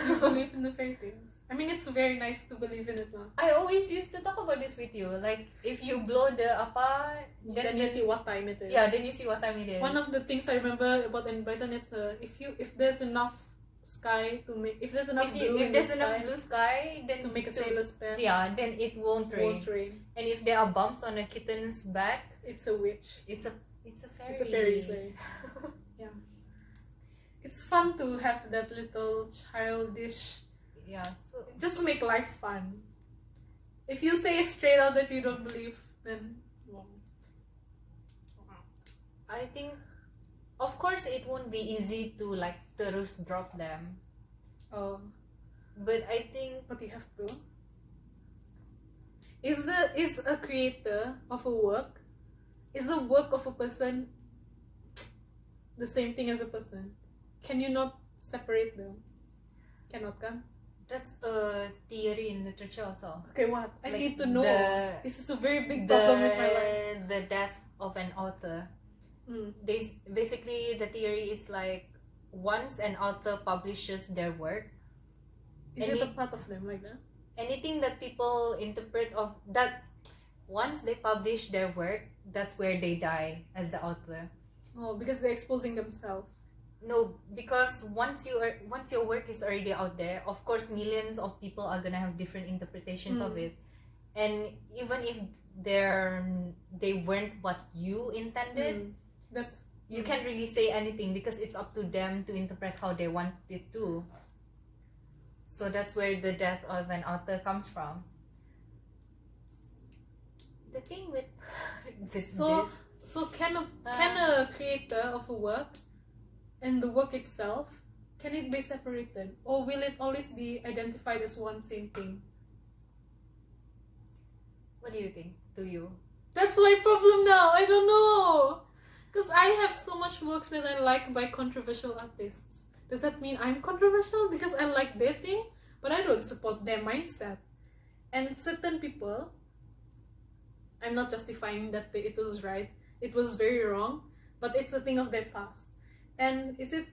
You believe in the fairy tales? I mean, it's very nice to believe in it now. I always used to talk about this with you. Like, if you blow the apa, Then you see what time it is. Yeah, then you see what time it is. One of the things I remember about Enid Blyton is if there's enough sky to make if there's enough blue sky, then to make a sailor's pants. Yeah, then it won't rain. Won't rain. And if there are bumps on a kitten's back, It's a witch. it's a fairy. It's a fairy. Sorry. Yeah. It's fun to have that little childish, Yeah. So just to make life fun. If you say straight out that you don't believe, then well, I think, of course, it won't be easy to like terus drop them. But I think but you have to. Is a creator of a work, is the work of a person the same thing as a person? Can you not separate them? Cannot, kan? that's a theory in literature also. Okay, what? I Like need to know. the- This is a very big problem with my life. The death of an author. Mm. Basically, the theory is like once an author publishes their work, Is it a part of them like that? anything that people interpret of that, once they publish their work, that's where they die as the author. Oh, because they're exposing themselves. No, because once your work is already out there, of course millions of people are gonna have different interpretations of it, and even if they weren't what you intended, That's you can't really say anything because it's up to them to interpret how they want it to. So that's where the death of an author comes from. The thing with so can a creator of a work and the work itself, can it be separated, or will it always be identified as one same thing? What do you think? Do you? That's my problem now. I don't know. Because I have so much works that I like by controversial artists. Does that mean I'm controversial because I like their thing, but I don't support their mindset? And certain people, I'm not justifying that it was right. It was very wrong, but it's a thing of their past. And is it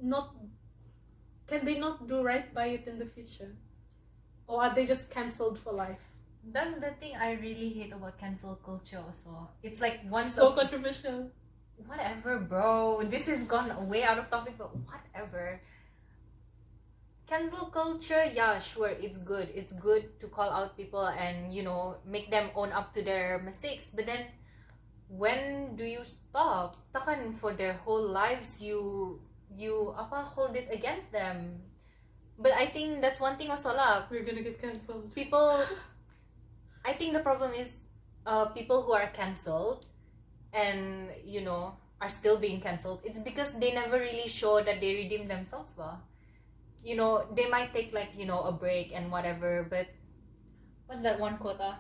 not? Can they not do right by it in the future, or are they just cancelled for life? That's the thing I really hate about cancel culture also. It's like once So controversial. Whatever, bro. This has gone way out of topic, but whatever. Cancel culture, yeah, sure, it's good. It's good to call out people and, make them own up to their mistakes. But then, when do you stop? Takan for their whole lives, you hold it against them. But I think that's one thing also lah. We're gonna get cancelled. People, I think the problem is people who are cancelled and are still being cancelled. It's because they never really show that they redeem themselves ba. They might take a break and whatever, but what's that one quota?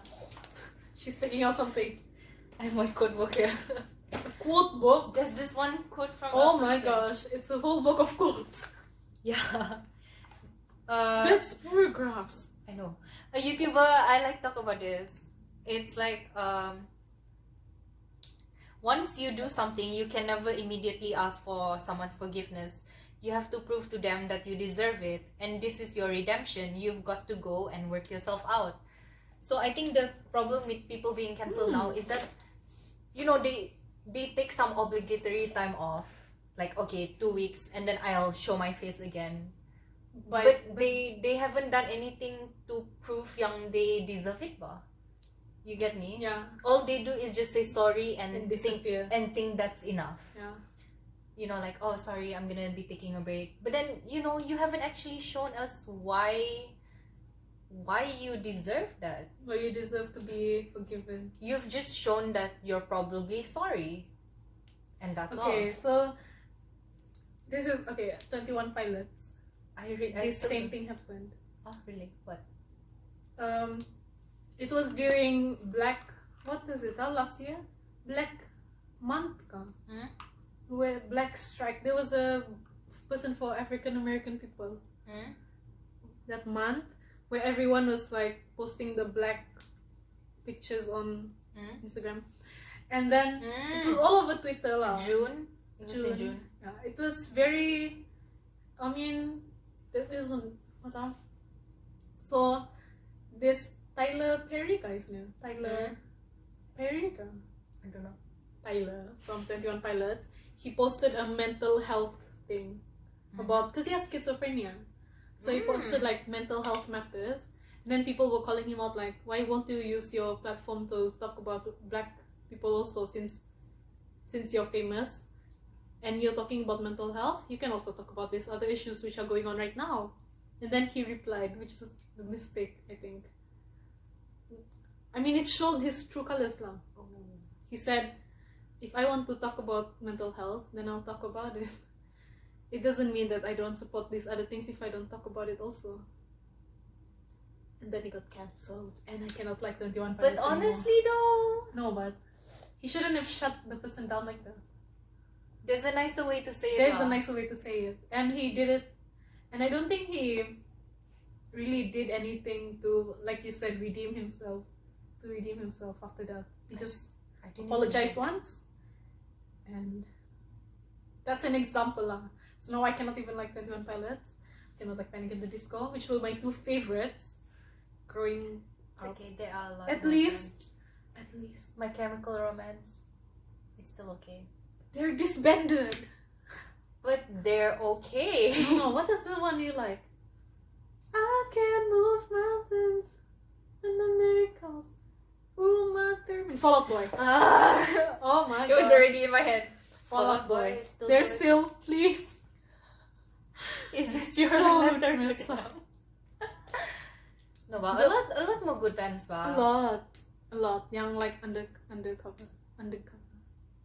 She's taking out something. I have my quote book here. A quote book? There's this one quote from Oh a my person. gosh, it's a whole book of quotes. Yeah. That's paragraphs. I know. A YouTuber, I like talk about this. It's like once you do something, you can never immediately ask for someone's forgiveness. You have to prove to them that you deserve it, and this is your redemption. You've got to go and work yourself out. So I think the problem with people being cancelled now is that, you know, they take some obligatory time off, like okay, 2 weeks, and then I'll show my face again. But they haven't done anything to prove yang they deserve it, ba? You get me? Yeah. All they do is just say sorry and disappear. think that's enough. Yeah. You know, like, oh sorry, I'm gonna be taking a break. But then, you know, you haven't actually shown us why you deserve that. Well, you deserve to be forgiven. You've just shown that you're probably sorry. And that's all. Okay, so this is 21 Pilots. This still same thing happened. Oh really? What? It was during what is it? Last year? Black Month ka? Where Black Strike. There was a person for African American people. That month, where everyone was like posting the black pictures on Instagram. And then it was all over Twitter lah. June? It was in June. Yeah, it was very, I mean, it isn't, so this Tyler Perry guys now. Tyler Perry ka? I don't know. Tyler from 21 Pilots. He posted a mental health thing about, because he has schizophrenia. So he posted like mental health matters. And then people were calling him out like, why won't you use your platform to talk about black people also, since you're famous and you're talking about mental health, you can also talk about these other issues which are going on right now. And then he replied, which is the mistake, I think. I mean, it showed his true colors lah. He said, if I want to talk about mental health, then I'll talk about it. It doesn't mean that I don't support these other things if I don't talk about it also. And then he got cancelled, and I cannot like 21 Pilots But honestly though, no, but he shouldn't have shut the person down like that. there's a nicer way to say it. There's a nicer way to say it, and he did it. And I don't think he really did anything to, like you said, redeem himself after that. He just apologized once, and that's an example lah. So now I cannot even like 21 Pilots, cannot like Panic at the Disco, which were my two favorites growing It's up. okay, there are a lot At more least bands. My Chemical Romance is still okay. they're disbanded. But they're okay. No, what is the one you like? I can move mountains and the miracles. Ooh, mother. Fall Out Boy. Oh my god. It was already in my head. Fall Out Boy. is still They're good. still, please. Is it your Don't letter? mess up. No, but a lot more good bands, ba? A lot. Young like undercover,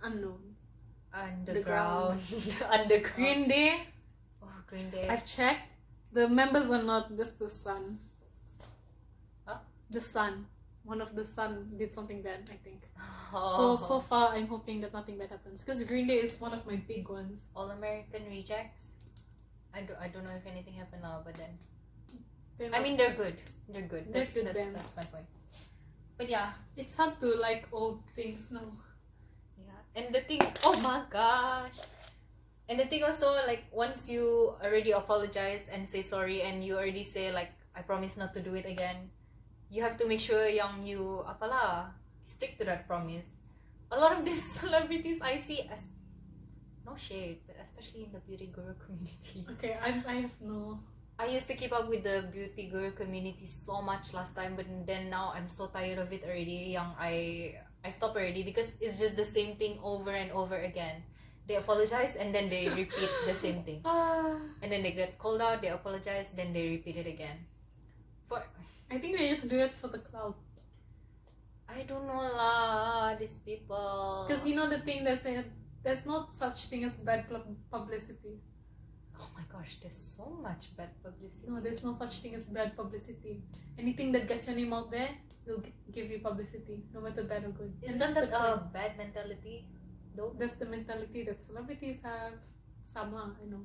unknown. Underground. Underground. Green Day. Oh, Green Day. I've checked. The members are not just the Sun. Huh? The Sun. One of the Sun did something bad, I think. Oh. So far, I'm hoping that nothing bad happens. Because Green Day is one of my big ones. All American Rejects. I don't know if anything happened now, but then They're I not- mean they're good. They're good. They're good bands. That's my point. But yeah, it's hard to like old things now. yeah. And the thing, oh my gosh. And the thing also, like, once you already apologize and say sorry, and you already say like, I promise not to do it again, you have to make sure yang you stick to that promise. A lot of these celebrities I see as no shade, but especially in the beauty guru community. Okay, I have no. I used to keep up with the beauty guru community so much last time, but then now I'm so tired of it already. Yang I stop already because it's just the same thing over and over again. They apologize and then they repeat the same thing, and then they get called out. They apologize, then they repeat it again. I think they just do it for the clout. I don't know lah, these people. Because you know the thing that said there's not such thing as bad publicity. Oh my gosh, there's so much bad publicity. No, there's no such thing as bad publicity. Anything that gets your name out there will give you publicity, no matter bad or good. Isn't that's that the a point. bad mentality though? That's the mentality that celebrities have. Sama, I know.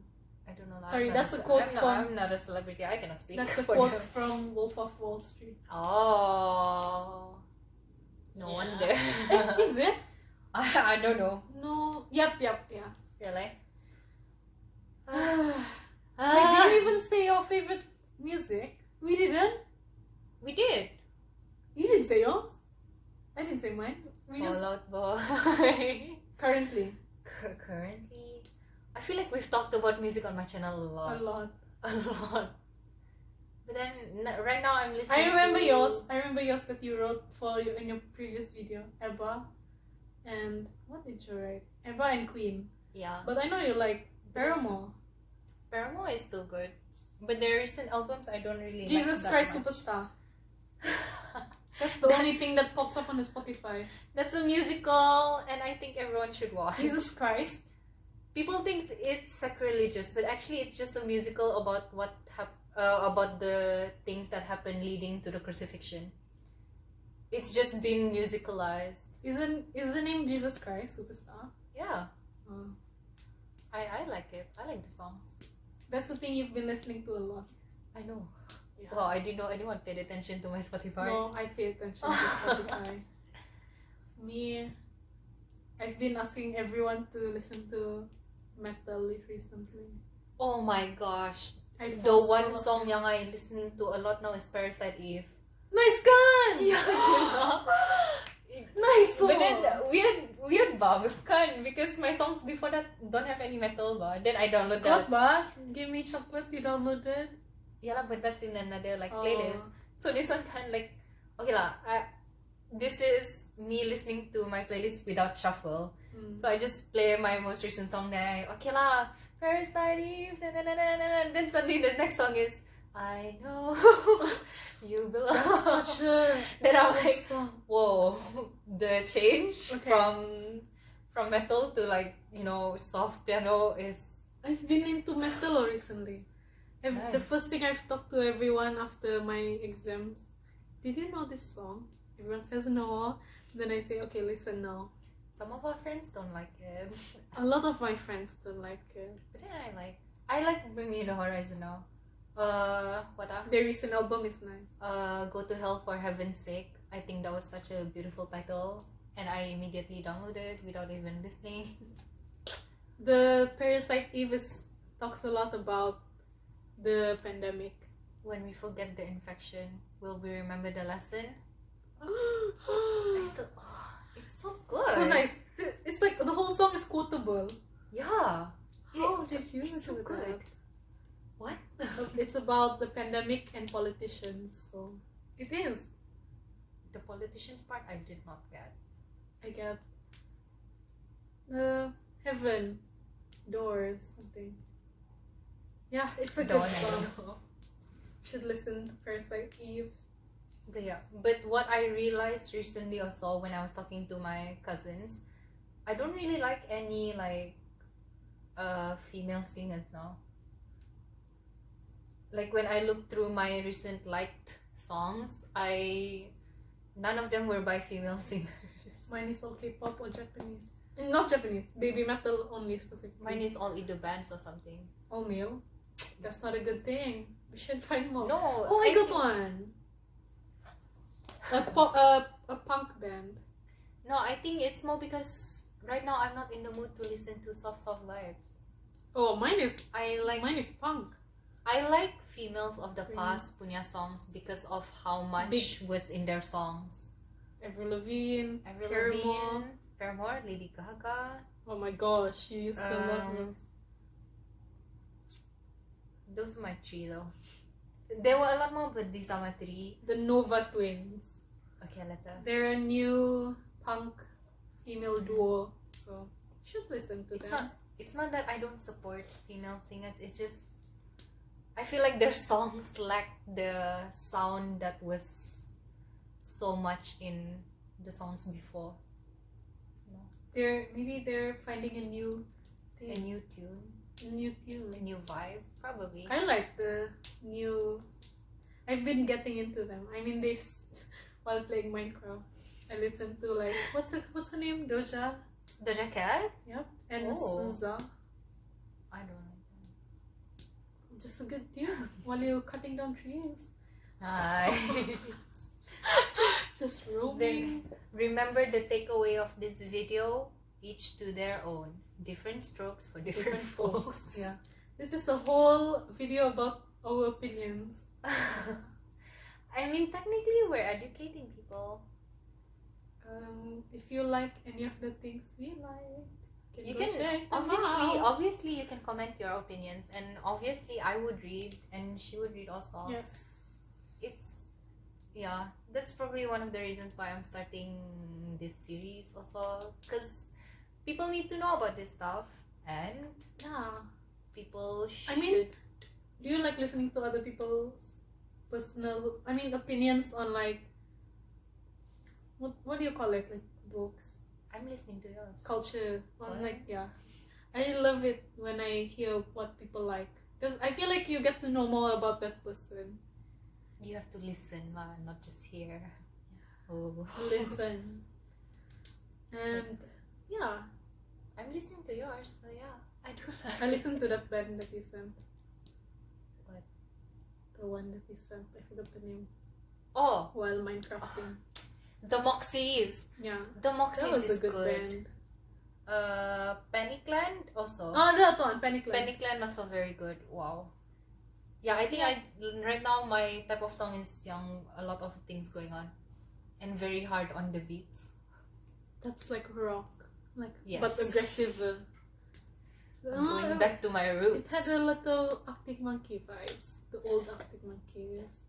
I don't know. Sorry, that's a quote I'm not a celebrity. I cannot speak. That's a for quote them. from Wolf of Wall Street. Oh, no wonder. Is it? I don't know. No. Yep, yeah. Really? Wait, did you even say your favorite music? We didn't. We did. You didn't say yours. I didn't say mine. We just Fall Out Boy. currently Currently, I feel like we've talked about music on my channel a lot. a lot. A lot. But then right now I'm listening. I remember to... yours. I remember yours that you wrote for you in your previous video, Ebba, and what did you write? Ebba and Queen. Yeah. But I know you like Paramore. Paramore is still good, but their recent albums I don't really. Jesus like Christ that much. Superstar. That's the only thing that pops up on the Spotify. That's a musical, and I think everyone should watch. Jesus Christ. People think it's sacrilegious, but actually it's just a musical about about the things that happen leading to the crucifixion. It's just been musicalized. Is the name Jesus Christ Superstar? Yeah, Oh. I like it. I like the songs. That's the thing you've been listening to a lot. I know. Yeah. Wow, I didn't know anyone paid attention to my Spotify. No, I pay attention to Spotify. Me, I've been asking everyone to listen to metal recently. Oh my gosh. I The forced one all of song them. yang I listen to a lot now is Parasite Eve. Nice gun! Yeah. Nice song! But then weird ba? Kan, because my songs before that don't have any metal ba. Then I download that. What ba? Give Me Chocolate you downloaded? Yeah lah, but that's in another like Oh. playlist. So this one kind like okay lah. This is me listening to my playlist without shuffle. Mm. So I just play my most recent song there. Okay lah, Parasite Eve. Then suddenly the next song is I know you belong. That's such a Then I'm good like, song. whoa, the change Okay. from metal to like soft piano is I've been into metal recently. The Nice. first thing I've talked to everyone after my exams, did you know this song? Everyone says no. Then I say, okay, listen now. some of our friends don't like it, A lot of my friends don't like it. but then I like Bring Me the Horizon now. What Their recent album is nice. Go to Hell for Heaven's Sake. I think that was such a beautiful title, and I immediately downloaded without even listening. The Parasite Eve talks a lot about the pandemic. When we forget the infection, will we remember the lesson? I still, it's so good. So nice. It's like the whole song is quotable. Yeah. How did you it's so do good. that? What? It's about the pandemic and politicians, so it is. The politicians part I did not get. I get the heaven doors something. Yeah, it's a good Don't song. know. Should listen to Parasite Eve. But yeah, but what I realized recently or saw when I was talking to my cousins, I don't really like any female singers now. Like when I looked through my recent liked songs, none of them were by female singers. Mine is all K-pop or Japanese. Not Japanese, baby metal only specifically. Mine is all either bands or something. all male. That's not a good thing. We should find more. No. Oh, I got one. A punk band. No, I think it's more because right now I'm not in the mood to listen to soft vibes. Oh, mine is Mine is punk. I like females of the Really? past punya songs because of how much was in their songs. Avril Lavigne, Avril Paramore. Lavigne, Paramore, Lady Gaga. Oh my gosh, you used to love those. Those are my three though. There were a lot more, but these are my three. The Nova Twins. Okay, later. They're a new punk female duo, so you should listen to them. It's not that I don't support female singers. It's just I feel like their songs lack the sound that was so much in the songs before. Maybe they're finding a new thing. A new tune. New A tune. new vibe, probably. I like the new. I've been getting into them. I mean, while playing Minecraft, I listened to like what's her name? Doja. Doja Cat? Yep. And Oh. SZA. I don't know. Just a good tune while you're cutting down trees. Nice. Just roaming. Remember the takeaway of this video? Each to their own. Different strokes for different folks. Yeah. This is the whole video about our opinions. I mean, technically, we're educating people. If you like any of the things we like, You go can check them obviously, out. obviously, you can comment your opinions, and obviously, I would read, and she would read also. Yes. Yeah, that's probably one of the reasons why I'm starting this series also, because people need to know about this stuff, and Yeah. people should. I mean, do you like listening to other people's opinions on like what do you call it, like books, I'm listening to yours. culture on What? like, yeah. I love it when I hear what people like, because I feel like you get to know more about that person. You have to listen, not just hear. Oh. Listen. And yeah, I'm listening to yours, so yeah, I do like. I listened to that band that you sent. What? The one that you sent, I forgot the name. Oh, While Minecrafting. the Moxies. Yeah. The That Moxies was is a good band. Panic also. Oh, that one, Panic Land. Panic also very good. Wow. Yeah, I think right now my type of song is a lot of things going on, and very hard on the beats. That's like rock, like Yes. but aggressive. Going back to my It roots. had a little Arctic Monkey vibes, the old Arctic Monkeys,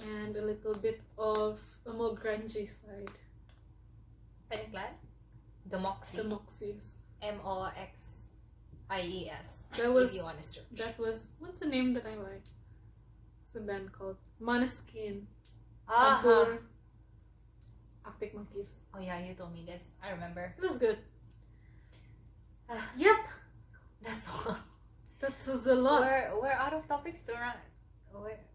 and a little bit of a more grungy side. Panic The Moxies. The Moxies. Moxies. That was if you want to search. what's the name that I like? It's a band called Måneskin. Ah. Campur Arctic Monkeys. Oh yeah, you told me this. I remember. It was good. Ah. Yep, That's all. that was a lot. We're out of topics to run.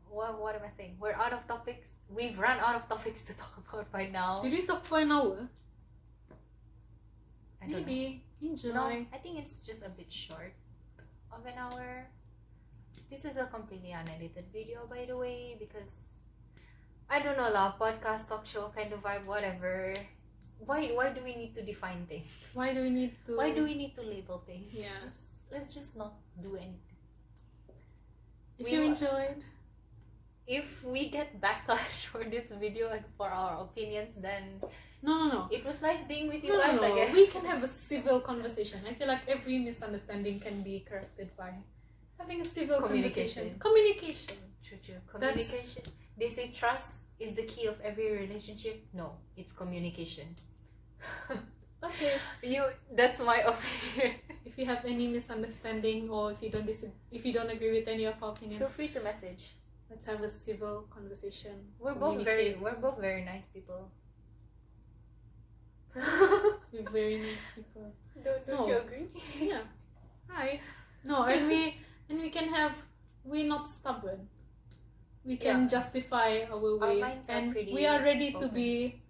What am I saying? We're out of topics. We've run out of topics to talk about by now. Did we talk for an hour? I don't know. Maybe. Enjoy. No, I think it's just a bit short of an hour. This is a completely unedited video, by the way, because I don't know, podcast, talk show kind of vibe, whatever. Why do we need to define things? Why do we need to? Why do we need to label things? Yes. Let's just not do anything. If We you wa- enjoyed, If we get backlash for this video and for our opinions, then no. it was nice being with you No, guys no. again. We can have a civil conversation. I feel like every misunderstanding can be corrected by having a civil Communication. Communication. True. Communication. They say trust is the key of every relationship. No, it's communication. Okay. That's my opinion. If you have any misunderstanding or if you don't agree with any of our opinions, Feel free to message. let's have a civil conversation. We're Communicate. both very nice people. We're very nice people. Don't No. you agree? Yeah. Hi. No, and we can have. We're not stubborn. We can Yeah. justify our ways, minds are and pretty we are ready to open. be.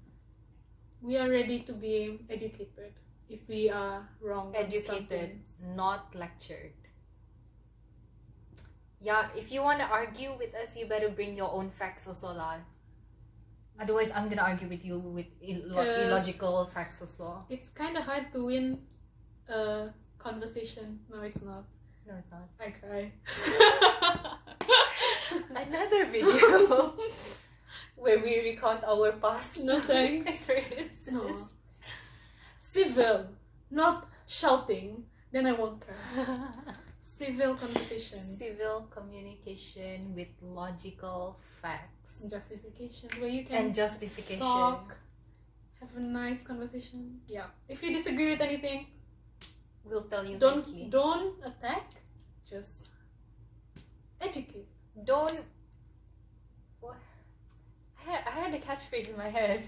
We are ready to be educated if we are wrong. on some Educated, things. not lectured. Yeah, if you want to argue with us, you better bring your own facts also lah. Otherwise, I'm gonna argue with you with illogical facts also. It's kind of hard to win a conversation. No, it's not. No, it's not. I cry. Another video where we recount our past No thanks. experiences. No. Civil, not shouting. Then I won't cry. Civil conversation. Civil communication with logical facts Justification where you can and justification. talk, have a nice conversation. Yeah. If you disagree with anything, We'll tell you don't nicely. don't attack. Just educate. Don't. What? I had a catchphrase in my head.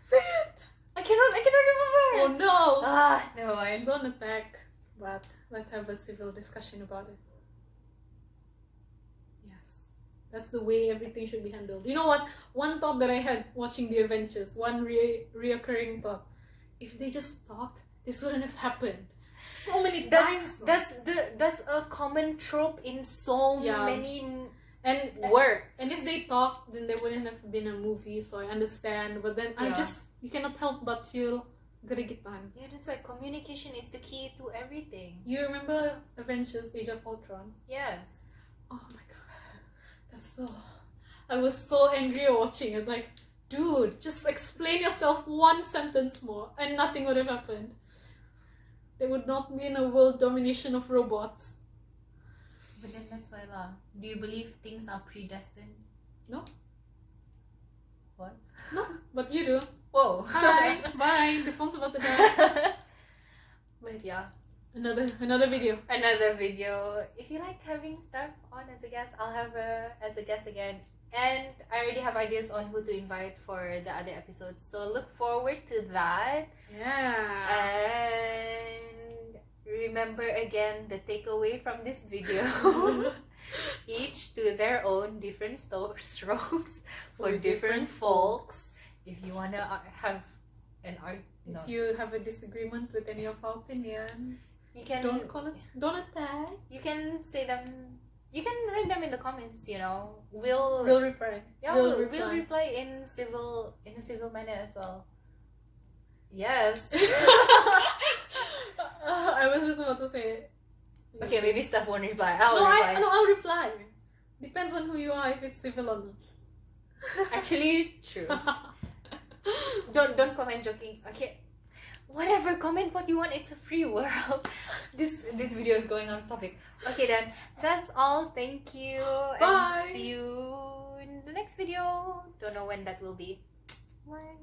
Say it. I cannot remember. Oh no! Never mind. Don't attack. But let's have a civil discussion about it. Yes. That's the way everything should be handled. You know what? One thought that I had watching The Avengers, one reoccurring thought. If they just talked, this wouldn't have happened. So many times. That's a common trope in so many work. And if they talk, then there wouldn't have been a movie, so I understand. But then you cannot help but feel gregetan. Yeah, that's why communication is the key to everything. You remember Avengers Age of Ultron? Yes. Oh my god. I was so angry watching it. Like, dude, just explain yourself one sentence more and nothing would have happened. There would not be a world domination of robots. But then that's why lah. Do you believe things are predestined? No. What? No, but you do. Whoa. Hi. Bye. The phone's about to die. But yeah. Another video. Another video. If you like having stuff on as a guest, I'll have as a guest again. And I already have ideas on who to invite for the other episodes. So look forward to that. Yeah. And remember again the takeaway from this video. Each to their own, different strokes for different folks. If you wanna have an if you have a disagreement with any of our opinions, you can don't call us. Don't attack. You can say them. You can write them in the comments. You know, we'll reply. Yeah, we'll reply in a civil manner as well. Yes. I was just about to say. Okay, maybe Steph won't reply. I'll reply. Depends on who you are, if it's civil or not. Actually, true. Don't comment joking. Okay, whatever. Comment what you want. It's a free world. This video is going on topic. Okay, then that's all. Thank you. Bye. And see you in the next video. Don't know when that will be. Bye.